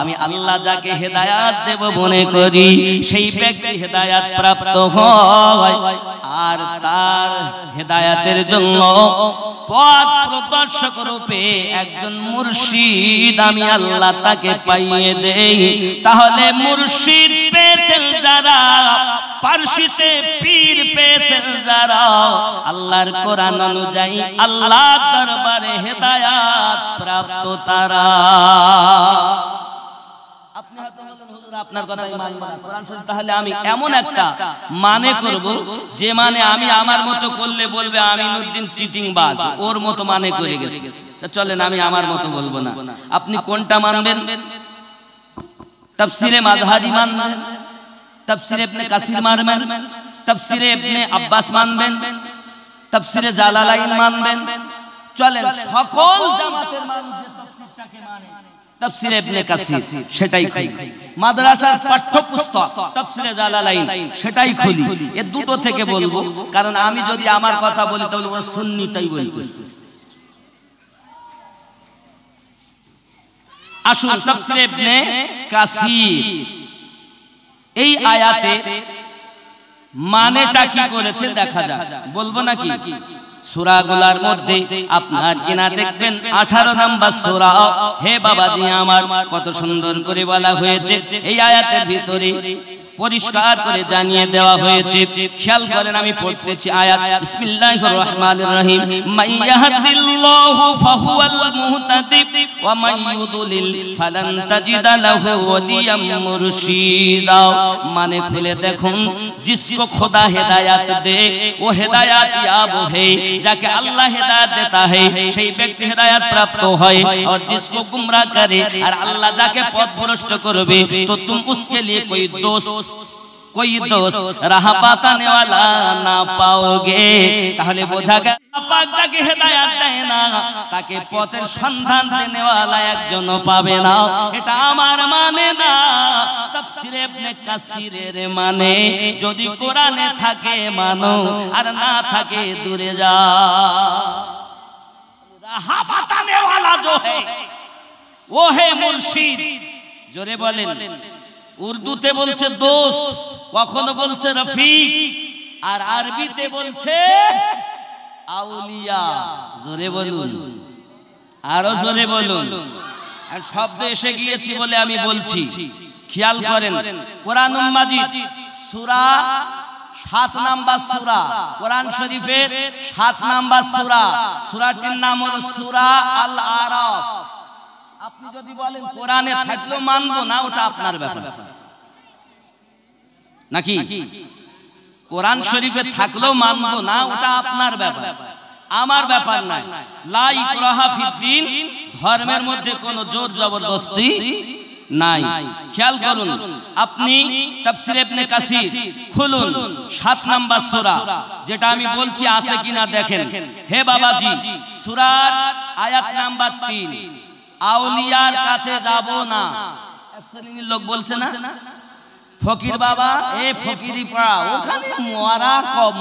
আমি আল্লাহ যাকে হেদায়াত দেব মনে করি সেই ব্যক্তি হেদায়াত প্রাপ্ত হয়, আর তার হেদায়াতের জন্য পথ প্রদর্শক রূপে একজন মুর্শিদ আমি আল্লাহ তাকে পাইয়ে দেই। তাহলে মুর্শিদ পেয়েছেন যারা, পারসিতে পীর পেয়েছেন যারা, আল্লাহর কোরআন অনুযায়ী আল্লাহর দরবারে হেদায়াত প্রাপ্ত তারা। আপনি হয়তো বলেন হুজুর আপনার কথা আমি মানব না কোরআন শরীফ, তাহলে আমি এমন একটা মানে করব যে মানে আমি আমার মতো করলে বলবে আমিনুদ্দিন চিটিংবাজ, ওর মতো মানে করে গেছে। চলেন আমি আমার মতো বলবো না। আপনি কোনটা মানবেন? তাফসিরে মাযহারি মানবেন, তাফসিরে ইবনে কাসির মানবেন, তাফসিরে ইবনে আব্বাস মানবেন, তাফসিরে জালালাইন মানবেন। চলেন সকল জামাতের মানুষ যে তাফসিরটাকে মানে তাফসিরে ইবনে কাসির সেটাই খুলি, মাদ্রাসার পাঠ্যপুস্তক তাফসিরে জালালাইন সেটাই খুলি। এই দুটো থেকে বলবো, কারণ আমি যদি আমার কথা বলি তাহলে ওরা সুন্নিতাই বলতে। আসুন তাফসিরে ইবনে কাসির এই আয়াতে মানেটা কি করেছে দেখা যাক, বলবো নাকি? সূরাগুলোর মধ্যে আপনার কিনা দেখবেন 18 নম্বর সূরা। হে বাবাজি আমার, কত সুন্দর করে বলা হয়েছে এই আয়াতের ভিতরে, পরিষ্কার করে জানিয়ে দেওয়া হয়েছে। খেয়াল করেন, আমি পড়তেছি আয়াত। বিসমিল্লাহির রহমানির রহিম। মাইয়াহদিল্লাহু ফাহুয়াল মুহতাদি ওয়া মাইয়ুদলিল ফালান তাজিদা লাহু ওয়ালিয়াম মুরশিদা। মানে খুলে দেখুন, जिसको खुदा हिदायत दे वो हिदायत याब है, যাকে আল্লাহ হিদায়াত देता है সেই ব্যক্তি হিদায়াত প্রাপ্ত হয়, और जिसको गुमराह करे আর আল্লাহ যাকে পথভ্রষ্ট করবে तो तुम उसके लिए कोई दोस्त राह बताने वाला ना पाओगे। তাহলে বোঝা গেল পাক যাকে হেদায়েত দেয় না তাকে পথের সন্ধান দেনেওয়ালা একজনও পাবে না। এটা আমার মানে না, তাফসিরে ইবনে কাসিরের মানে। যদি কোরআনে থাকে মানো, আর না থাকে দূরে যাও। রাহ বাতানে वाला जो है वो है मुर्शिद। জোরে বলেন। উর্দুতে বলছে দোস্ত, কখনো বলছে রফিক, আর আরবিতে বলছে আউলিয়া। জোরে বলুন, আরো জোরে বলুন। আর শব্দ এসে গিয়েছি বলে আমি বলছি, খেয়াল করেন। কোরআনুল মাজিদ সূরা 7 নাম্বার সূরা, কোরআন শরীফের 7 নাম্বার সূরা, সূরাটির নাম হলো সূরা আল আরাফ। আপনি যদি বলেন কোরআনে থাকলেও মানবো না, ওটা আপনার ব্যাপার নাকি? কোরআন শরীফে থাকলেও মানবো না, ওটা আপনার ব্যাপার, আমার ব্যাপার নাই। লা ইকরাহা ফিদ্দিন, ধর্মের মধ্যে কোনো জোর জবরদস্তি নাই। খেয়াল করুন, আপনি তাফসীর ইবনে কাসির খুলুন 7 নাম্বার সূরা, যেটা আমি বলছি আছে কিনা দেখেন। হে বাবাজি, সূরার আয়াত নাম্বার 3, আউলিয়ার কাছে যাব না। এক শ্রেণীর লোক বলছে না, ফকির বাবা এ ফকিরি পাড়া, ওখানে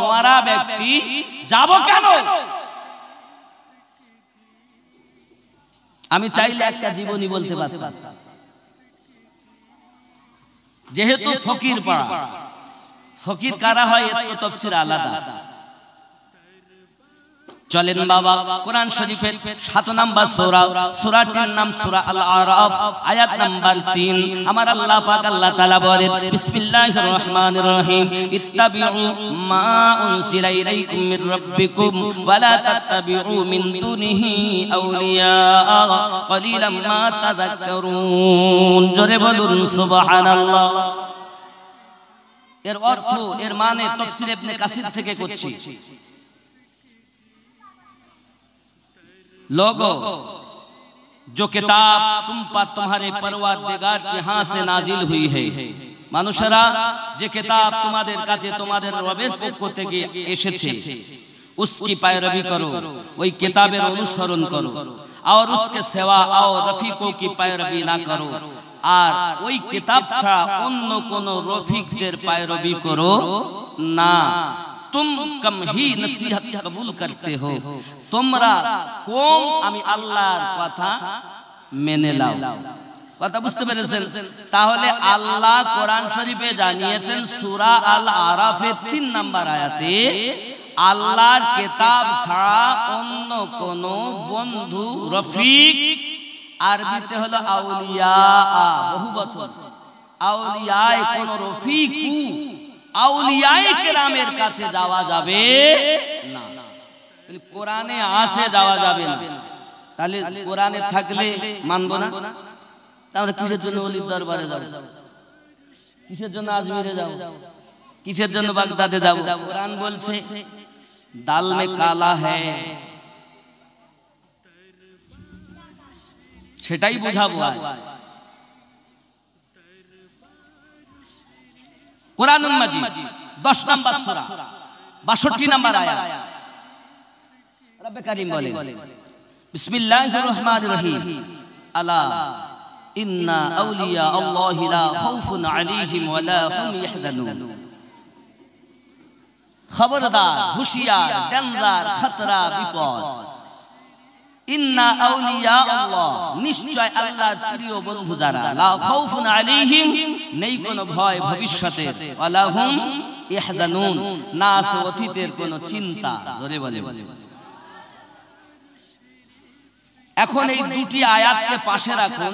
মরা ব্যক্তি যাব কেন? আমি চাইলে একটা জীবনী বলতে পারতাম, যেহেতু ফকির পাড়া। ফকির কারা হয় এর তো তাফসীর আলাদা। চলেন বাবা, কোরআন শরীফের 7 নাম্বার সূরা, সূরাটির নাম সূরা আল আরাফ, আয়াত নাম্বার 3। আমার আল্লাহ পাক আল্লাহ তাআলা বলেন, বিসমিল্লাহির রহমানির রহিম, ইত্তাবিউ মা উনসিলা ইলাইকুম মির রাব্বিকুম ওয়া লা তাত্তাবিউ মিন দুনিহি আউলিয়া ক্বালিলাম মা তাযাক্কারুন। জোরে বলুন সুবহানাল্লাহ। এর অর্থ, এর মানে তাফসীর ইবনে কাসির থেকে করছি। लोगो, जो किताब तुम पर तुम्हारे परवरदिगार के हाथ से नाजिल हुई है, মানুষেরা যে কিতাব তোমাদের কাছে তোমাদের রবের পক্ষ থেকে এসেছে, उसकी पैरवी करो, वही किताबेर अनुसरण करो, और उसके सिवा और रफीकों की पैरवी ना करो, আর ওই কিতাব ছাড়া অন্য কোন রফিকদের पैरवी করো না। तुम कम ही नसीहत कबूल करते हो, তোমরা কম আমি আল্লাহর কথা মেনে নাও। কথা বুঝতে পেরেছেন? তাহলে আল্লাহ কোরআন শরীফে জানিয়েছেন সূরা আল আরাফের 3 নাম্বার আয়াতে, আল্লাহর কিতাব ছাড়া অন্য কোন বন্ধু রফিক, আরবিতে হলো আউলিয়া, বহু বচন, আউলিয়ায়ে কোন রফিকু, আউলিয়ায়ে কেরামের কাছে যাওয়া যাবে না। তাহলে কোরআনে আছে যাওয়া যাবে না, তাহলে কোরআনে থাকলে মানব না। আমরা কিসের জন্য ওলির দরবারে যাব? কিসের জন্য আজমিরে যাব? কিসের জন্য বাগদাদে যাব? কোরআন বলছে দাল মে কালা হ্যায়, সেটাই বুঝাবো আজ। কোরআনুল মাজিদ 10 নাম্বার সূরা 62 নাম্বার আয়াত, রব্বে কারীম বলেন, বিসমিল্লাহির রহমানির রহিম, আলা ইন্না আউলিয়া আল্লাহি লা খাউফুন আলাইহিম ওয়া লা হুম ইয়াহজানুন। খবরদার, হুঁশিয়ার, ডেঞ্জার, খতরা, বিপদ। ইন্না আউলিয়া আল্লাহ, নিশ্চয় আল্লাহর প্রিয় বন্ধু যারা, লা খাউফুন আলাইহিম, নেই কোনো ভয় ভবিষ্যতের, ওয়া লা হুম ইয়াহজানুন, না আছে অতীতের কোনো চিন্তা। জোরে বলে। এখন এই দুটি আয়াতকে পাশে রাখুন,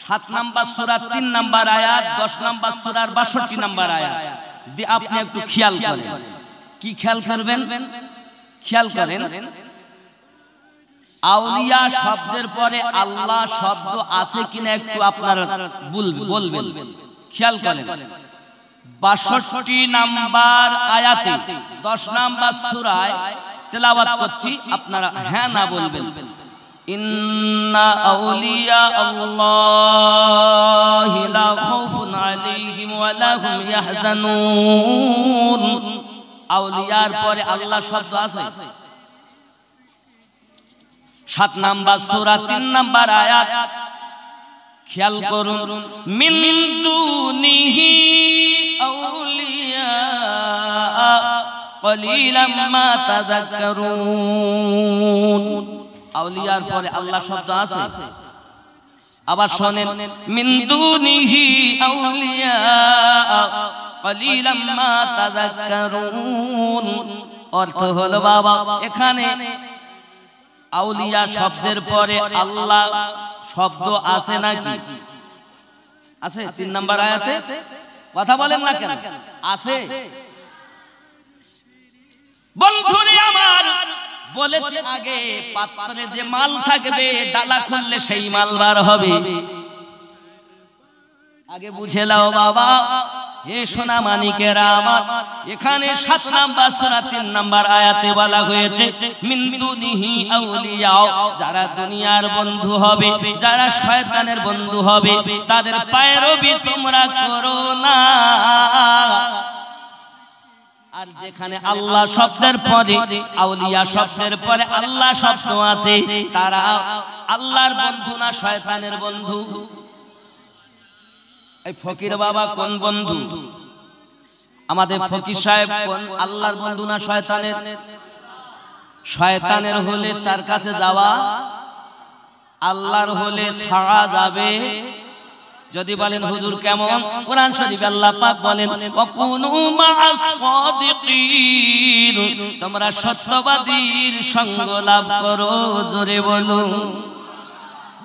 7 নাম্বার সূরার 3 নাম্বার আয়াত, 10 নাম্বার সূরার 62 নাম্বার আয়াত দিয়ে আপনি একটু খেয়াল করেন। কি খেয়াল করবেন? খেয়াল করেন, আউলিয়া শব্দের পরে আল্লাহ শব্দ আছে কিনা একটু আপনারা বলবেন। খেয়াল করেন, 62 নাম্বার আয়াতে 10 নাম্বার সূরায় তেলাওয়াত করছি, আপনারা হ্যাঁ না বলবেন। ইন্না আউলিয়া আল্লাহি লা খাউফুন আলাইহিম ওয়া লা হুম ইয়াহজানুন। আউলিয়ার পরে আল্লাহ শব্দ আছে। 7 নাম্বার সূরা 3 নাম্বার আয়াত খেয়াল করুন, মিন দুনিহি আউলিয়া ক্বালিলাম মা তাযাক্কারুন। আউলিয়ার পরে আল্লাহ শব্দ আছে। আবার শুনেন, মিন দুনিহি আউলিয়া ক্বালিলাম মা তাযাক্কারুন। অর্থ হলো বাবা, এখানে আউলিয়া শব্দের পরে আল্লাহ শব্দ আছে নাকি? আছে 3 নাম্বার আয়াতে। কথা বলেন না কেন? আছে। বন্ধুরে আমার, বলেছি আগে, পাত্রে যে মাল থাকবে ডালা খুললে সেই মাল বার হবে। আগে বুঝে নাও বাবা, এ সোনা মানিকেরা আমার, এখানে 7 নাম্বার সূরা 3 নাম্বার আয়াতে বলা হয়েছে মিন দুনিহি আউলিয়া, যারা দুনিয়ার বন্ধু হবে, যারা শয়তানের বন্ধু হবে, তাদের পায়রবি তোমরা করো না। আর যেখানে আল্লাহ শব্দের পরে, আউলিয়া শব্দের পরে আল্লাহ শব্দ আছে, তারা আল্লাহর বন্ধু না শয়তানের বন্ধু? এই ফকির বাবা কোন বন্ধু? আমাদের ফকির সাহেব কোন আল্লাহর বন্ধু না শয়তানের? শয়তানের হলে তার কাছে যাওয়া, আল্লাহর হলে ছাড়া যাবে। যদি বলেন হুজুর কেমন, কোরআন শরীফে আল্লাহ পাক বলেন ওয়াকুনু মা'আস সাদিকিন, তোমরা সত্যবাদীর সঙ্গ লাভ করো। জোরে বলো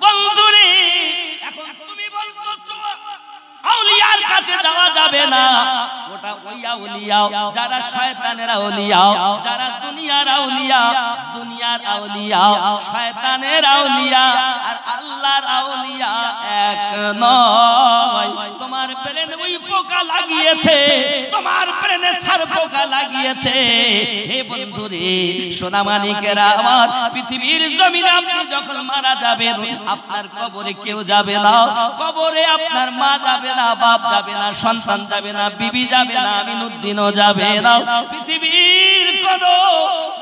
বন্ধুরে। এখন তুমি বলছো আউলিয়ার কাছে যাওয়া যাবে না, ওটা ওই আউলিয়া যারা শয়তানের আউলিয়া, যারা দুনিয়ার আউলিয়া, দুনিয়ার আউলিয়া শয়তানের আউলিয়া আর আল্লাহর আউলিয়া এক নয়। তোমার ব্রেনে ওই পোকা লাগিয়েছে, তোমার ব্রেনে সার পোকা লাগিয়েছে। হে বন্ধুরে সোনা মানিকেরা আমার, পৃথিবীর জমিনে আপনি যখন মারা যাবেন, আপনার কবরে কেউ যাবে না। কবরে আপনার মা যাবে না, বাপ যাবে না, সন্তান যাবে না, বিবি যাবে না, আমিনুদ্দিনও যাবে না, পৃথিবীর কোনো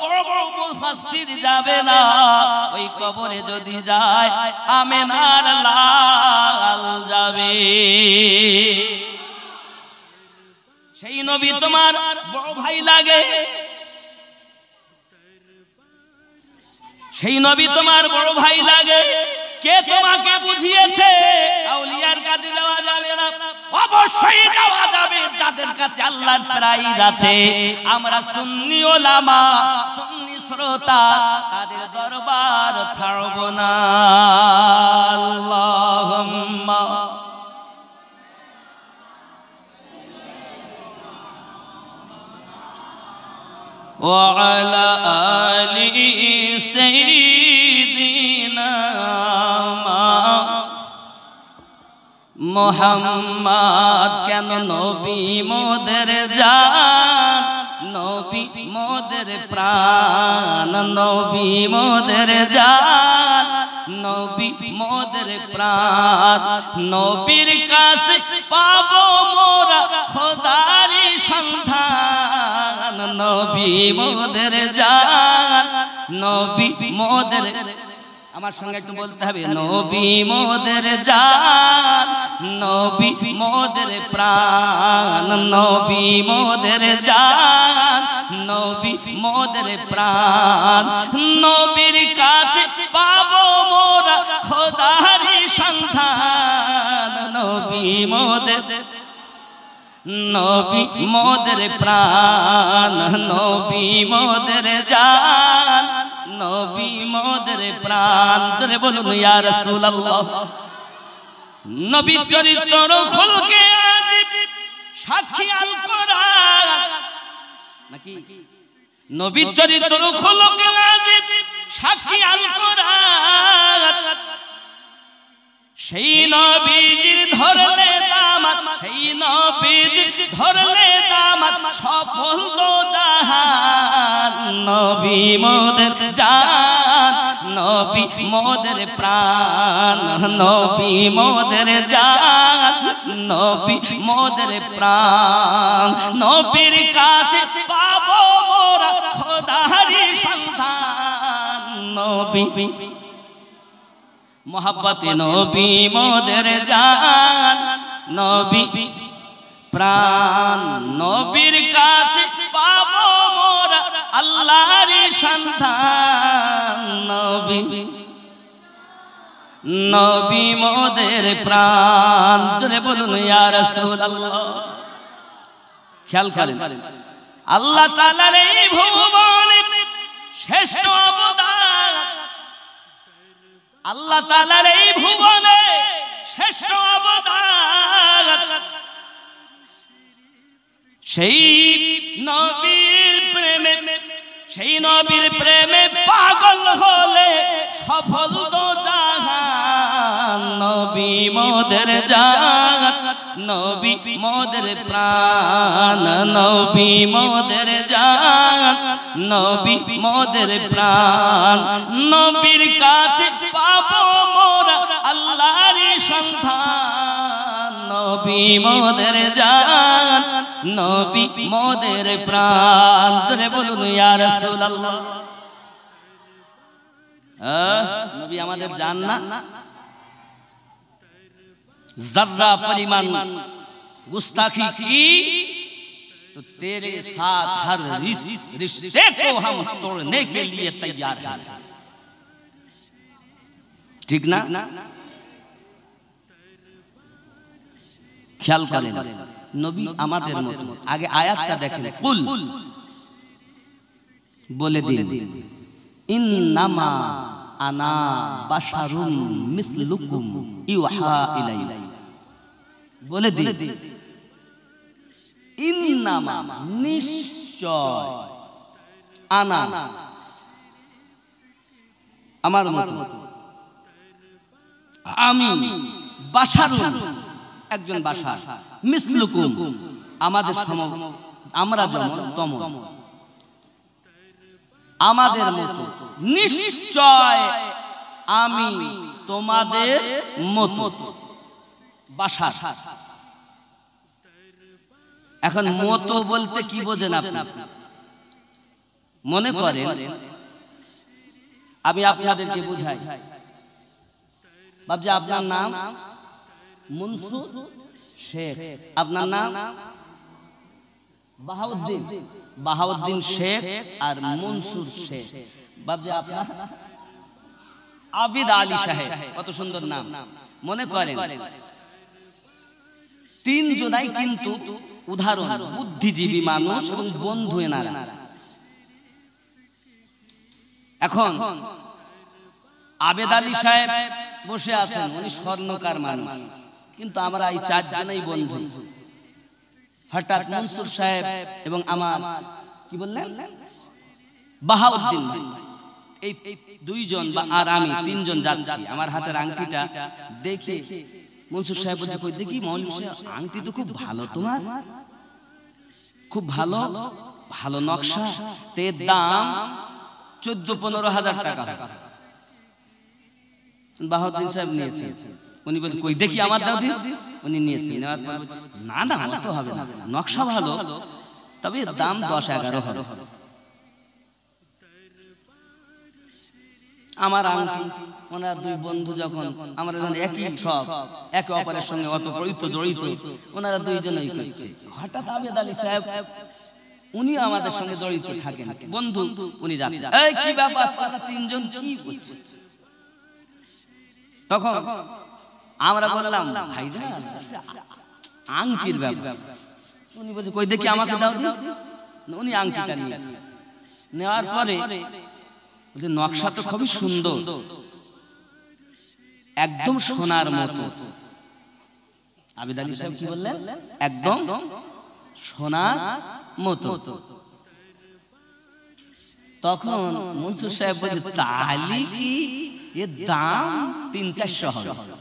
বড় বড় মুফাসসির যাবে না। ওই কবরে যদি যায় আমেনার লাল যাবে। সেই নবী তোমার বড় ভাই লাগে, সেই নবী তোমার বড় ভাই লাগে। কে তোমাকে বুঝিয়েছে আউলিয়ার কাছে যাওয়া যাবে না? অবশ্যই যাওয়া যাবে যাদের কাছে আল্লাহর প্রাইজ আছে। আমরা সুন্নি ওলামা, সুন্নি শ্রোতা, তাদের দরবার ছাড়ব না। আল্লাহুম্মা ওয়া আলা আলি সাইয়্যিদিনা মুহাম্মদ। কেন নবী মোদের জান, নবী মোদের প্রাণ, নবী মোদের জান, নবী মোদের প্রাণ। নবীর কাছে পাবো মোরা খোদারি সন্ধান, নবী মোদের জান, নবী মোদের, আমার সঙ্গে একটু বলতে হবে, নবী মোদের জান, নবী মোদের প্রাণ, নবী মোদের জান, নবী মোদের প্রাণ। নবীর কাছে পাবো মোরা খোদারি সন্ধান, নবী মোদের, নবী মোদের প্রাণ, নবী মোদের জান, নবী মোদের প্রাণ। চলে বলুন ইয়া রাসূলুল্লাহ। নবী চরিত্র খুলকে আজিব সাক্ষী আল কোরআন, নাকি নবী চরিত্র খুলকে আজিব সাক্ষী আল কোরআন। সেই নবীজির ধরলে দামাত, সেই নবীজির ধরলে দামাত, সফল তো জাহান। নবী মোদের জান, নবী মোদের প্রাণ, নবী মোদের জান, নবী মোদের প্রাণ। নবীর কাছে পাবো মোরা খোদারি সন্ধান, নবী মোহাব্বতে নবী মোদের জান, নবী প্রাণ। নবীর কাছে পাবো মোরা আল্লাহর সন্ধান, নবী, নবী মোদের প্রাণ। চলে বলুন ইয়া রাসূলুল্লাহ। খেয়াল করেন আল্লাহ তাআলার এই ভুবনে শ্রেষ্ঠ অবদান, আল্লাহ তাআলার এই ভুবনে শ্রেষ্ঠ অবদান। সেই নবীর প্রেমে, সেই নবীর প্রেমে পাগল হলে সফল তো জাহান। নবী মোদের জান, নবী মোদের প্রাণ, নবী মোদের জান, নবী মোদের প্রাণ। নবীর কাছে পাবো মোরা আল্লাহর সন্ধান, নবী মোদের জান, নবী মোদের প্রাণ। চলে বলুন ইয়া রাসূলুল্লাহ। নবী আমাদের জান না? जर्रा परिमाण गुस्ताखी की तो तेरे साथ हर रिश्ते को हम तोड़ने के लिए तैयार हैं। ठीक ना? ख्याल करें नबी आमादेर मतो। आगे आयातটা দেখেন, কুল বলে দিন ইন্নামা আনা বাশারুম মিসলুকুম ইউহা ইলাইয়া। বলে দিন ইন্নামা নিশ্চয়, আনা আমার মতো, আমি বাশারুন একজন বাশার, মিসলুকুম আমাদের সম, আমরা যেমন তেমন, আমাদের মতো, নিশ্চয় আমি তোমাদের মতো বাশার। এখন মতো বলতে কি বোঝেন আপনি? মনে করেন আমি আপনাদেরকে বুঝাই, বাবজি আপনার নাম মনসুর শেখ, আপনার নাম বাহাউদ্দিন, বাহাউদ্দিন শেখ আর মনসুর শেখ। বাবজি আপনার আবিদ আলী সাহেব, কত সুন্দর নাম। মনে করেন তিন জনাই কিন্তু উদাহরণ বুদ্ধিজীবী মানুষ এবং বন্ধু এনারা। এখন আবেদ আলী সাহেব বসে আছেন, উনি স্বর্ণকার মানুষ, কিন্তু আমরা এই চারজনই বন্ধু। হঠাৎ মনসুর সাহেব এবং আমার কি বললেন বাহাউদ্দিন, এই দুইজন আর আমি তিনজন যাচ্ছি। আমার হাতের আংটিটা দেখে মনসুর সাহেব বলছে, কই দেখি মৌলভী সাহেব আংটি তো খুব ভালো, তোমার খুব ভালো, ভালো নকশা, এর দাম 14-15 হাজার টাকা। বাহাউদ্দিন সাহেব নিয়েছে, উনি বলছে কই দেখি আমার দাও দি, উনি নিয়েছেন, নেওয়ার পর বলছে না না অত হবে না, নকশা ভালো, তবে দাম 10-11 হবে। আমার আংটি, ওনারা দুই বন্ধু যখন, আমরা যখন একই সব একে অপরের সঙ্গে অতপ্রত জড়িত, ওনারা দুইজনই করছে। হঠাৎ আবেদ আলী সাহেব উনি আমাদের সঙ্গে জড়িত থাকেন, বন্ধু, উনি যাচ্ছেন, এই কি ব্যাপার তোমরা তিনজন কি করছো? তখন আমরা বললাম ভাইজান আংটির ব্যাপার। উনি বলছে কই দেখি আমাকে দাও দি, উনি আংটিটা নিয়েছে, নেওয়ার পরে নকশা তো খুবই সুন্দর, একদম সোনার মতো। আবেদ আলী সাহেব কি বললেন? একদম সোনার মতো। তখন মনসুর সাহেব বলছে তাহলে কি এর দাম 300-400 হবে।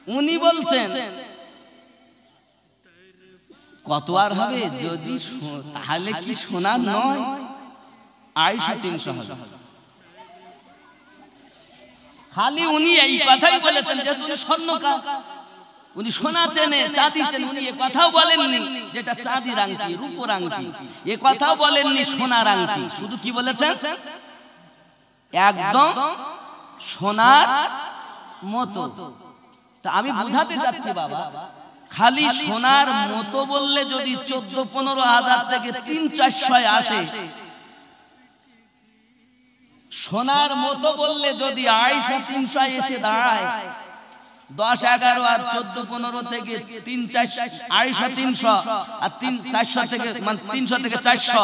উনি বলছেন কত আর হবে, যদি তাহলে কি সোনা নয় 250-300 হবে। খালি উনি এই কথাই বলেছেন, যেহেতু উনি স্বর্ণকার, উনি সোনা চেনে, চাঁদি চেনে, উনি এ কথাও বলেননি যেটা চাঁদির আংটি, রূপোর আংটি, এ কথাও বলেননি সোনার আংটি, শুধু কি বলেছেন একদম সোনার মতো। তা আমি বুঝাতে যাচ্ছি বাবা, খালি সোনার মতো বললে যদি 14-15 হাজার থেকে 300-400 আসে, সোনার মতো বললে যদি 250-300 এসে দাঁড়ায়, 10-11 আর 14-15 থেকে 300-400 আর 400 থেকে 300 থেকে 400,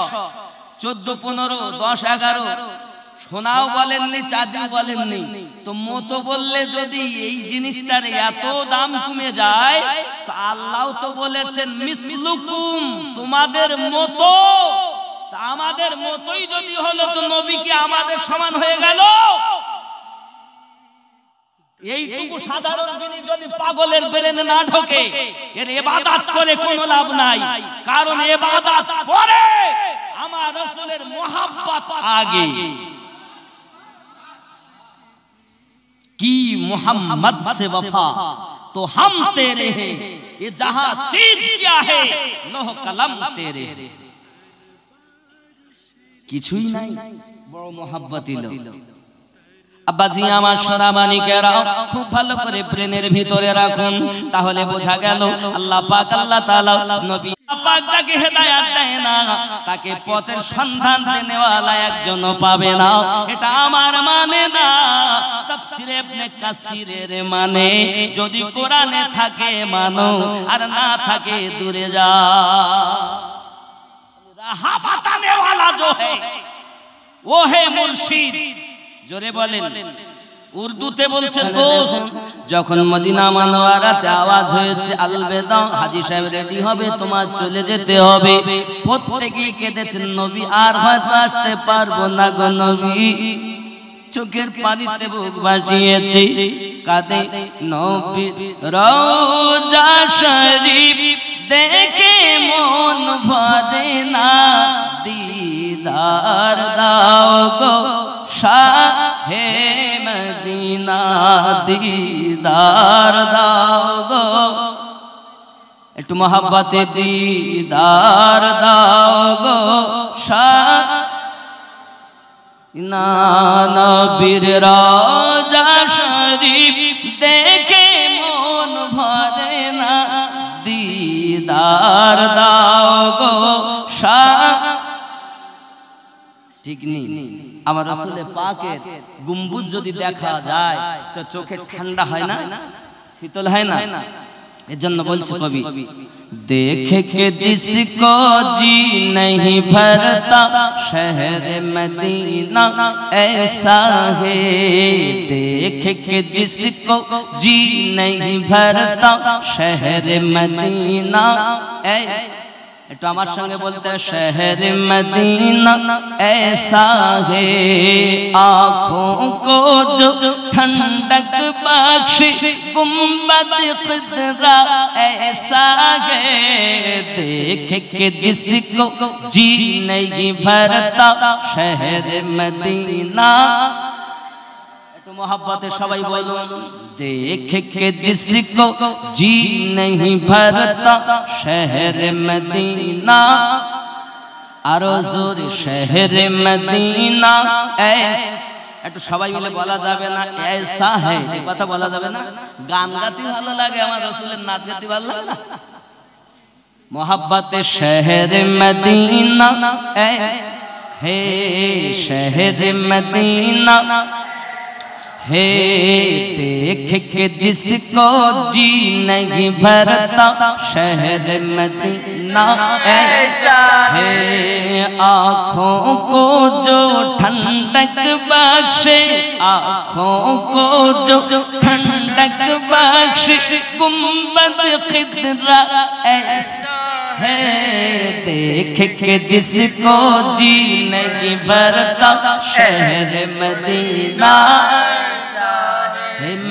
14-15, 10-11 সোনাও বলেননি, চাঁদিও বলেননি, তো মতো বললে যদি এই জিনিসটার এত দাম কমে যায়, তো আল্লাহ তো বলেছেন মিসলুকুম তোমাদের মতো, তা আমাদের মতোই যদি হলো তো নবী কি আমাদের সমান হয়ে গেল? এইটুকু সাধারণ জিনিস যদি পাগলের ব্রেনে না ঢোকে এর ইবাদত করে কোনো লাভ নাই। কারণ ইবাদত পরে, আমার রাসূলের মুহাব্বত আগে। की मोहम्मद से वफा तो हम तेरे हैं, ये जहां चीज क्या है लोह कलम तेरे। কিছুই নাই, বড় মোহাব্বতী লোক। আব্বাজি আমার সোনামানিকেরা খুব ভালো করে ব্রেনের ভিতরে রাখুন, তাহলে বোঝা গেল আল্লাহ পাক আল্লাহ তাআলা নবী পাক যাকে হেদায়েত দেয় না তাকে পথের সন্ধান দেনেওয়ালা একজনও পাবে না। এটা আমার মানে না, তাফসীরে ইবনে কাসিরের মানে। যদি কোরআনে থাকে মানো, আর না থাকে দূরে যা। রাহা বাতানে वाला जो है वो है मुर्शिद। জোরে বলেন। উর্দুতে বলছে দোস্ত, যখন মদিনা মুনাওয়ারাতে আওয়াজ হয়েছে আলবেদা, হাজী সাহেব রেডি হবে, তোমার চলে যেতে হবে, প্রত্যেকেই কেঁদেছেন নবী আর হয়তো আসতে পারবো না গো নবী। চোখের পানিতে বুক ভাসিয়েছে, কাঁদে নবী রওজা শরীফ দেখে মন ভরে না, দিদার দাও গো শাহে মদিনা, দিদার দাও গো, একটু মোহাব্বতে দিদার দাও গো শাহ নবীর রওজা শরীফ দেখে মন ভরে না, দিদার দাও গো শাহ। ঠিক নেই, আমার রাসূলের পাকের গুম্বুজ যদি দেখা যায় তো চোখে ঠান্ডা হয় না, শীতল হয় না। এজন্য বলছে কবি, देख के जिसको जी नहीं भरता शहर मदीना ऐसा है, देख के जिसको जी नहीं भरता शहर मदीना। একটু আমার সঙ্গে বলতে, शहर मदीना ऐसा है, आँखों को जो ठंडक बख्शे गुंबद खुदरा ऐसा है, देख के जिसको जी नहीं भरता शहर मदीना। मोहब्बत सबाई बोलूं, देख के जिसको जी नहीं भरता शहर मदीना, आरो जोर शहर मदीना একটু সবাই মিলে বলা যাবে না ऐसा है, এই কথা বলা যাবে না। গান গাতে ভালো লাগে, আমার রাসূলের নাচ গাতে ভালো লাগে না। मोहब्बत शहर मदीना है, शहर मदीना है, देख के जिसको जी नहीं भरता शहर मदीना ऐसा है, आँखों को जो ठंडक बख्शे, आँखों को जो ठंडक बख्शे गुंबद खुदरा ऐसा है, देख के जिसको जी नहीं भरता शहर मदीना।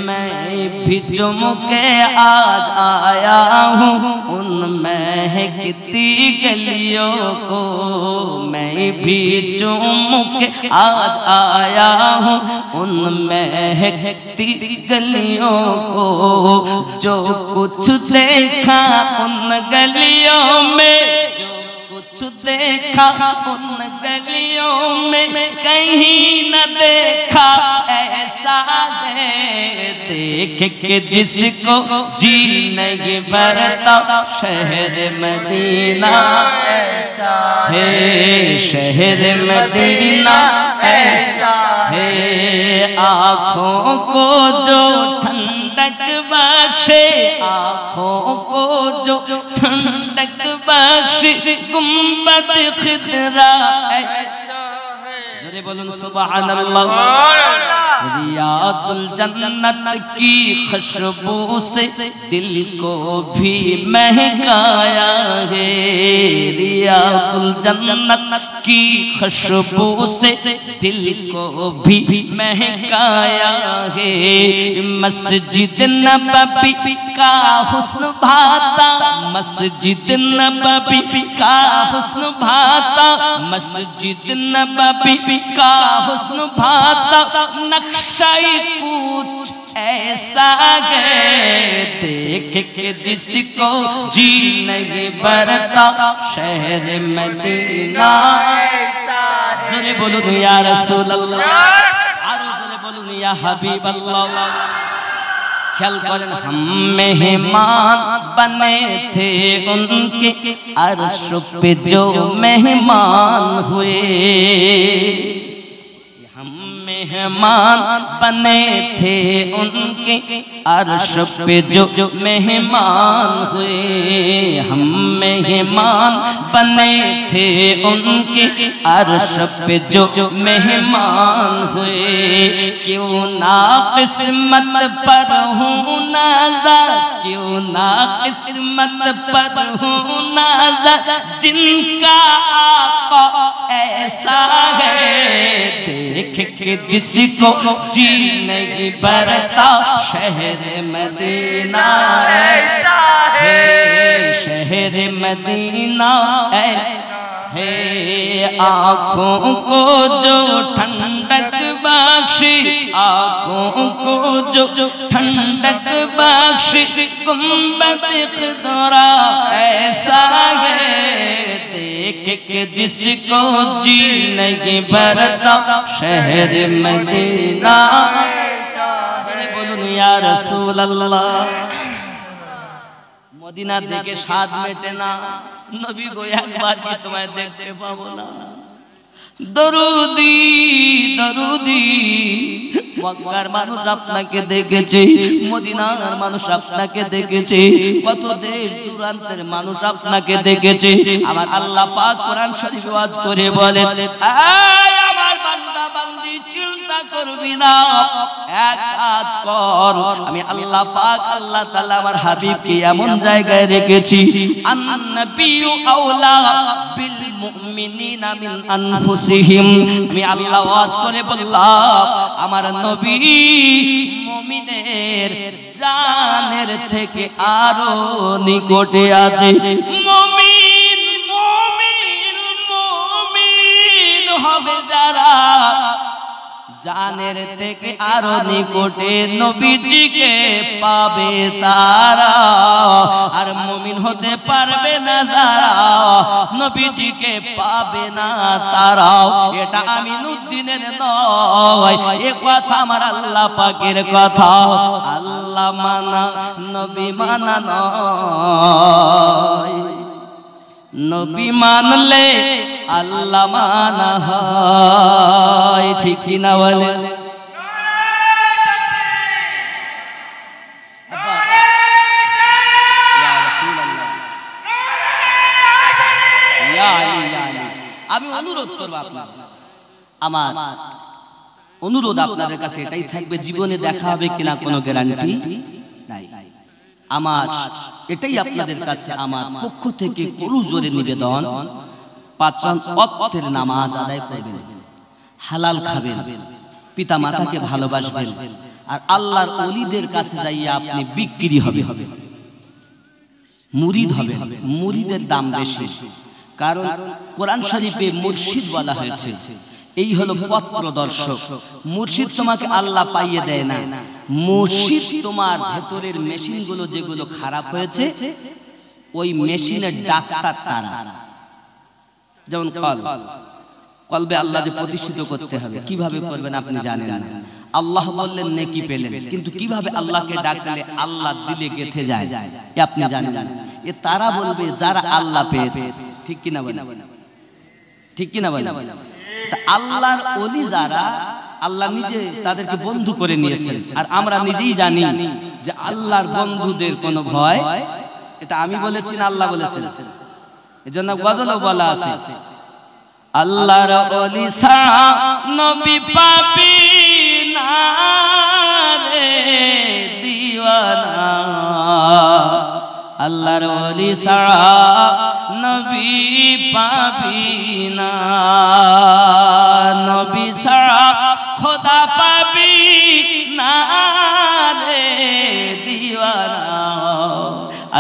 मैं भी चुम के आज आया हूँ उन महकती गलियों को, मैं भी चुम के आज आया हूँ उन महकती गलियों को, जो कुछ देखा उन गलियों में, जो कुछ देखा उन गलियों में कहीं न देखा ऐसा है, देख के जिसको जी नहीं भरता शहर मदीना ऐसा है, शहर मदीना ऐसा है, आँखों को जो ठंडक बख्शे, आँखों को जो ठंडक बख्शे गुंबद खुदरा ऐसा है। জোরে বলুন সুবহানাল্লাহ। रियादुल जन्नत की खुशबू से दिल को भी महकाया है, रियादुल जन्नत की खुशबू से दिल को भी महकाया है। मस्जिद नबवी का हुस्न भाता, मस्जिद नबवी का हुस्न भाता, मस्जिद नबवी का हुस्न भाता, नक्शाई कुछ ऐसा है देख के जिसको जी नहीं भरता शहर मदीना। जोरे बोलूं या रसूल अल्लाह, और जोरे बोलूं या हबीब अल्लाह। ख्याल करें हम मेहमान बने थे उनके अर्श पे जो मेहमान हुए, मेहमान बने थे उनके अर्श पे जो मेहमान हुए, हम मेहमान बने थे उनके अर्श पे जो मेहमान हुए। क्यों ना किस्मत पर हूँ नाज़ा, क्यों ना किस्मत पर हूँ नाज़ा, जिनका आका ऐसा है देख के जिसको जी नहीं भरता शहर मदीना ऐसा है, शहर मदीना है। आँखों को जो ठंडक बख्शी, आँखों को जो ठंडक बख्शी, गुंबद खुदरा ऐसा है देख के जिसको जी नहीं भरता शहर मदीना। बोलूं या रसूल अल्लाह। मदीना देखे स्वाद मेटे ना, नबी को एक बार भी तुम्हें देखते पाबो ना। दरूदी दरूदी মক্কার মানুষ আপনাকে দেখেছে, মদিনার মানুষ আপনাকে দেখেছে, কত দেশ দূরান্তের মানুষ আপনাকে দেখেছে। আমার আল্লাহ পাক কোরআন শরীফ ওয়াজ করে বলেন, এই আমার বান্দা বান্দি চিন্তা করবি না, এক কাজ কর, আমি আল্লাহ পাক আল্লাহ তাআলা আমার হাবিবকে এমন জায়গায় রেখেছি, আন-নাবিয়্যু আওলা বিল মুমিনিনা মিন আনফুসিহিম। আমি আল্লাহ ওয়াজ করে বললাম আমার নবী মুমিনের জানের থেকে আরো নিকটে আছে। মুমিন মুমিন মুমিন হবে যারা জানের থেকে আরো নিকটে নবীজিকে পাবে তারা, আর মুমিন হতে পারবে না যারা নবীজিকে পাবে না তারা। এটা আমিনুদ্দিনের নয়, এ কথা আমার আল্লাহ পাকের কথা। আল্লাহ মানা নবী মানা নয়, নবী মানলে আল্লাহ মানা হয়, ঠিক কি না বলে? আমি অনুরোধ করবো আপনার, আমার অনুরোধ আপনাদের কাছে এটাই থাকবে, জীবনে দেখা হবে কিনা কোনো গ্যারান্টি নাই। আমার এটাই আপনাদের কাছে আমার পক্ষ থেকে কোনো জোরে নিবেদন, ৫ ওয়াক্তের নামাজ আদায় করবেন, হালাল খাবেন, পিতা মাতাকে ভালোবাসবেন, আর আল্লাহর ওলিদের কাছে যাইয়া আপনি বিক্রি হবে, মুরিদ হবে। মুরিদের দাম বেশি, কারণ কোরআন শরীফে মুর্শিদ বলা হয়েছে, এই হলো পথ প্রদর্শক। মুর্শিদ তোমাকে আল্লাহ পাইয়ে দেয় না, মুর্শিদ তোমার ভেতরের মেশিনগুলো যেগুলো খারাপ হয়েছে ওই মেশিনের ডাক্তার তারা। যেমন কলবে আল্লাহ যে প্রতিষ্ঠিত করতে হবে, কিভাবে করবেন আপনি জানেন না। আল্লাহ বললেন নেকি পেলেন, কিন্তু কিভাবে আল্লাহকে ডাকলে আল্লাহ দিলে গেথে যায় এ আপনি জানেন না। এ তারা বলবে যারা আল্লাহ পেয়েছে, ঠিক কিনা বলেন? ঠিক কিনা বলেন? আল্লাহর ওলি যারা, আল্লাহ নিজে তাদেরকে বন্ধু করে নিয়েছেন, আর আমরা নিজেই জানি যে আল্লাহর বন্ধুদের কোনো ভয়, এটা আমি বলেছি না আল্লাহ বলেছেন। এজন্য গজলও বলা আছে, আল্লাহর ওলি ছাড়া নবী পাবি না রে দিওয়ানা আল্লাহর ওলি ছাড়া নবী পাবি না নবী ছাড়া খোদা পাবি না রে দিওয়ানা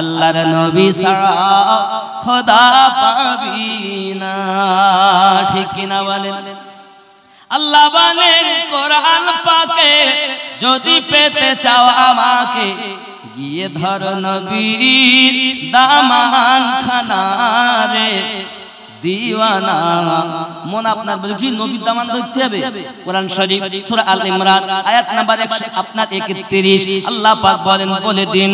আল্লাহর নবী ছাড়া খোদা পাবি না ঠিক কিনা বলেন আল্লাহ বলেন কোরআন পাকে যদি পেতে চাও আমাকে গিয়ে ধর নবীর দামান খানা রে দিওয়ানা মন আপনার বলে কি নবীর দামান ধরতে হবে কোরআন শরীফ সূরা আল ইমরান আয়াত নাম্বার 100 আপনার 31 আল্লাহ পাক বলেন বলে দিন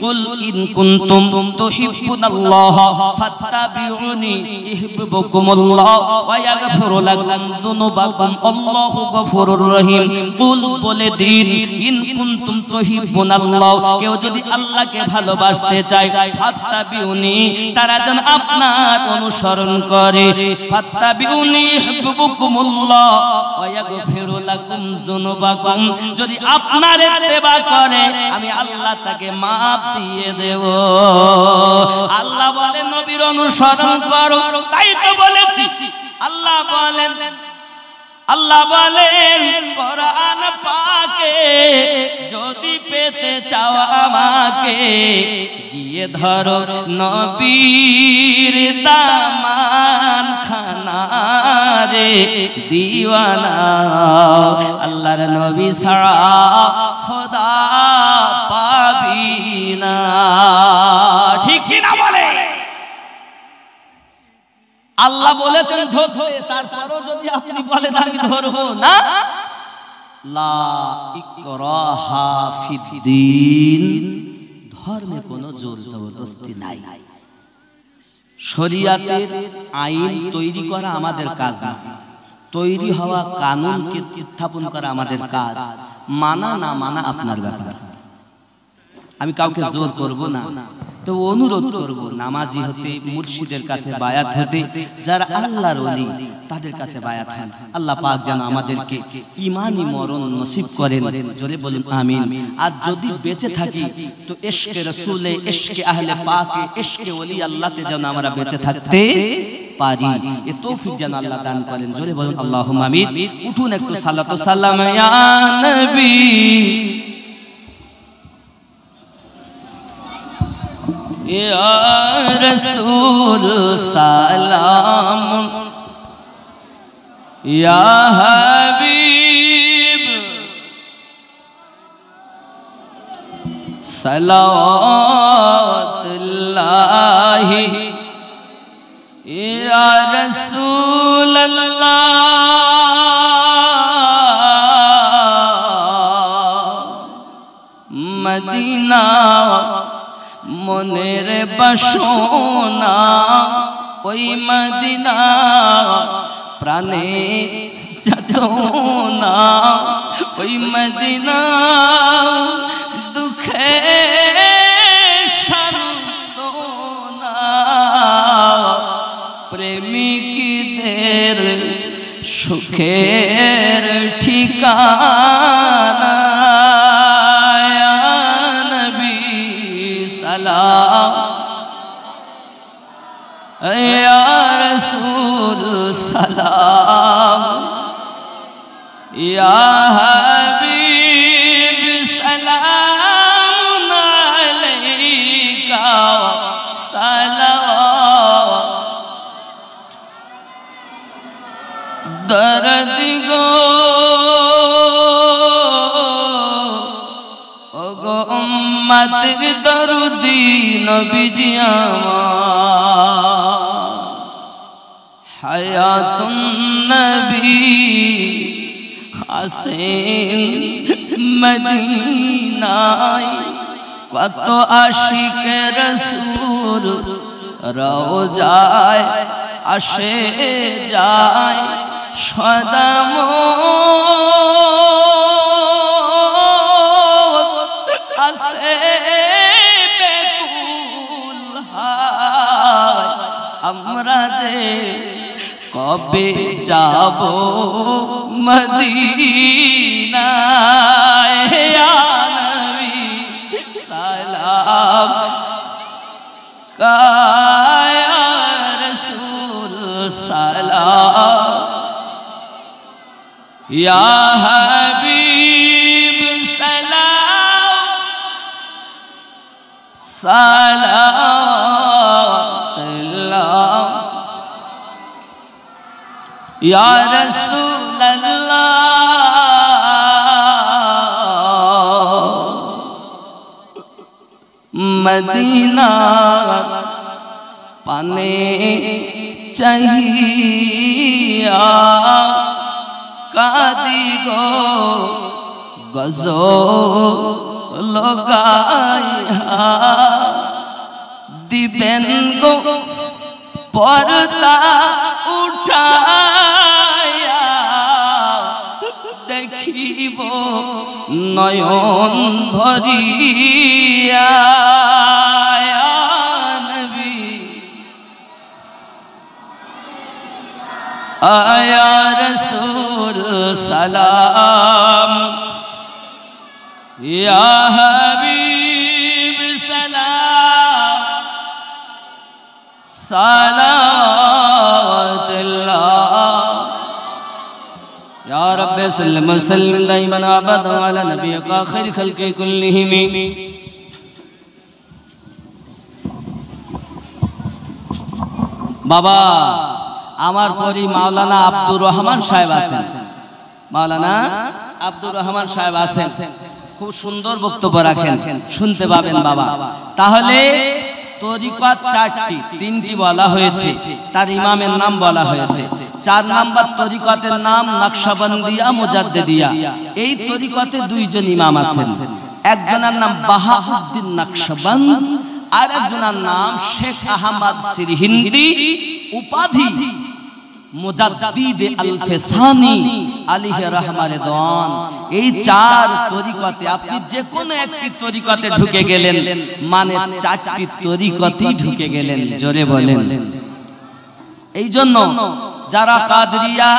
কুল ইন কুনতুম তুহিব্বুনাল্লাহ ফাত্তাবিউনি ইউহিব্বুকুমুল্লাহ ওয়া ইয়াগফিরু লাকুম যুনুবাকুম আল্লাহু গফুরুর রহিম কুল বলে দিন ইন কুনতুম তুহিব্বুনাল্লাহ কেউ যদি আল্লাহকে ভালোবাসতে চায় ফাত্তাবিউনি তারা যেন আপনার অনুসরণ করে ফাত্তাবিউনি ইউহিব্বুকুমুল্লাহ ওয়া ইয়াগফিরু লাকুম যুনুবাকুম যদি আপনার ইত্তেবা করে আমি আল্লাহ তাকে maaf দিয়ে দেব আল্লাহ বলেন নবীর অনুসরণ করো তাই তো বলেছি আল্লাহ বলেন কোরআন পাকে যদি পেতে চাও আমাকে গিয়ে ধরো নবীর দামান খানা রে দিওয়ানা আল্লাহর নবী ছাড়া খোদা পাবি না ঠিক কি না বলে আল্লাহ বলেছেন ধরতে তারপরও যদি আপনি বলেন আমি ধরবো না লা ইকরাহা ফিদ্দিন ধর্মে কোনো জোর জবরদস্তি নাই শরিয়াতের আইন তৈরি করা আমাদের কাজ না তৈরি হওয়া কানুনকে উত্থাপন করা আমাদের কাজ মানা না মানা আপনার ব্যাপার আমি কাউকে জোর করব না তো অনুরোধ করব নামাজি হতে মুর্শিদের কাছে বায়াত হতে যারা আল্লাহর ওলি তাদের কাছে বায়াত হন আল্লাহ পাক যেন আমাদেরকে ঈমানি মরণ নসিব করেন জোরে বলুন আমিন আর যদি বেঁচে থাকি তো ইশকে রাসূলে ইশকে আহলে পাকে ইশকে ওলি আল্লাহতে যেন আমরা বেঁচে থাকতে পারি এ তৌফিক যেন আল্লাহ দান করেন জোরে বলুন আল্লাহুম্মা আমিন উঠুন একটু সালাত ও সালাম ইয়া নবী या रसूल सलाम या हबीब सलावतुल्लाह या रसूल अल्लाह मदीना মনের বাসনা ওই মদিনা প্রাণে যাতনা ওই মদিনা দুঃখে সান্ত্বনা প্রেমিকদের সুখের ঠিকানা या रसूल सलाम या हबीब सलाम अलैका सलावत दर्द गो ओगो उम्मतेर दरुदी नबीजी আমার হায়াতুন নবী হাসিন মদিনায় কত আশিক রাসূল রওজায় আসে যায় সদা আসে বেকুল হায় আমরা যে কবে যাব মদিনায় ইয়া নবী সালাম ইয়া রাসূল সালাম ইয়া হাবিব সালাম সালাম या रसूल अल्लाह मदीना पाने चाहिए कादी गो गजो लगाया दिबेन गो पर्दा उठाया देखिब नयन भरिया या नबी आया रसूल सलाम या हबीब सलाम सलावतुल्लाह या रब्बे सल्लम वसल्लिम दाइमन अबदा अला नबिय्यिका खैर खल्क़ि कुल्लिहिम बाबा আমার পরি মাওলানা আব্দুর রহমান সাহেব আছেন মাওলানা আব্দুর রহমান সাহেব আছেন খুব সুন্দর বক্তব্য রাখেন শুনতে পাবেন বাবা তাহলে তরিকত চারটি তিনটি বলা হয়েছে তার ইমামের নাম বলা হয়েছে 4 নাম্বার তরিকতের নাম নকশবন্দিয়া মুজাদ্দিদিয়া এই তরিকতে দুইজন ইমাম আছেন একজনের নাম বাহাউদ্দিন নকশবন্দ আর একজনের নাম শেখ আহমদ সিরহিন্দি উপাধি মুজাদ্দিদ আল ফেসানি আলাইহি রাহমাতুল্লাহ এই 4 তরিকতে আপনি যে কোনো একটি তরিকতে ঢুকে গেলেন মানে 4টি তরিকতেই ঢুকে গেলেন জোরে বলেন এইজন্য যারা কাদরিয়া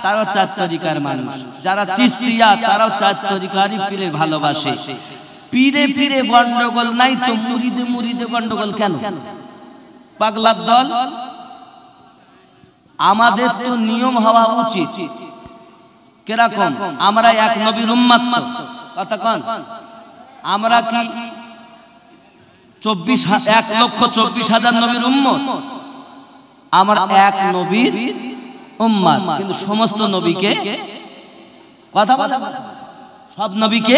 তারাও 4 তরিকার মানুষ যারা চিশতিয়া তারাও 4 তরিকারই পীরের ভালোবাসে পীরে পীরে গন্ডগোল নাই তো মুরিদে মুরিদে গন্ডগোল কেন পাগলার দল আমাদের তো নিয়ম হওয়া উচিত কিরকম আমরা এক নবীর উম্মত কথা কোন আমরা কি 1,24,000 নবীর উম্মত আমরা এক নবীর উম্মত কিন্তু সমস্ত নবীকে কথা বলা সব নবীকে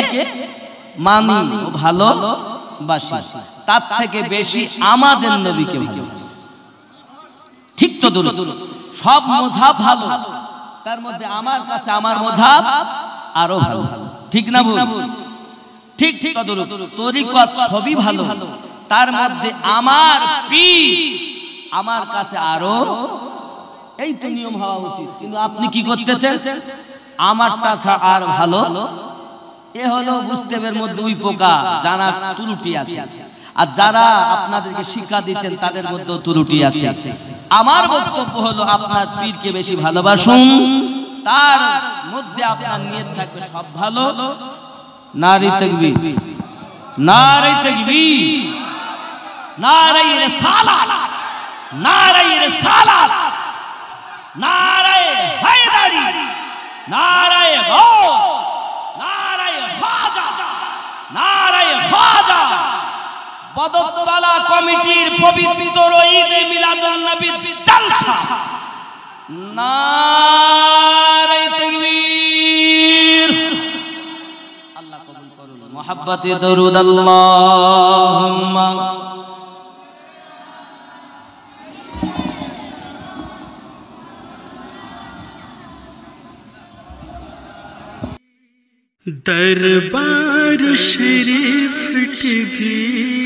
মানি ও ভালোবাসি তার থেকে বেশি আমাদের নবীকে ভালোবাসি ঠিক তো দূর সব মাযহাব ভালো তার মধ্যে আমার কাছে আমার মাযহাব আরো ভালো ঠিক না বল ঠিক ঠিক দূর তরিকত সবই ভালো তার মধ্যে আমার পীর আমার কাছে আরো এই তো নিয়ম হওয়া উচিত কিন্তু আপনি কি করতেছেন আমারটা ছাড়া আর ভালো এ হলো মুস্তাবের মধ্যে দুই পোকা জানা ত্রুটি আছে আর যারা আপনাদেরকে শিক্ষা দিচ্ছেন তাদের মধ্যেও ত্রুটি আছে আমার বক্তব্য হলো আপনার পীরকে বেশি ভালোবাসুন তার মধ্যে আপনার নিয়ত থাকবে সব ভালো নারী তাকবীর নারী তাকবীর নারী রিসালাত নারী রিসালাত নারী হায়দারি নারী গাউস নারী খাজা নারী খাজা বদতলা কমিটির পবিত্র ঈদে মিলাদুন নবীর জলসা নারে তাকবীর আল্লাহ কবুল করুন মুহাব্বতে দরুদ আল্লাহুম্মা दरबार शरीफ टीवी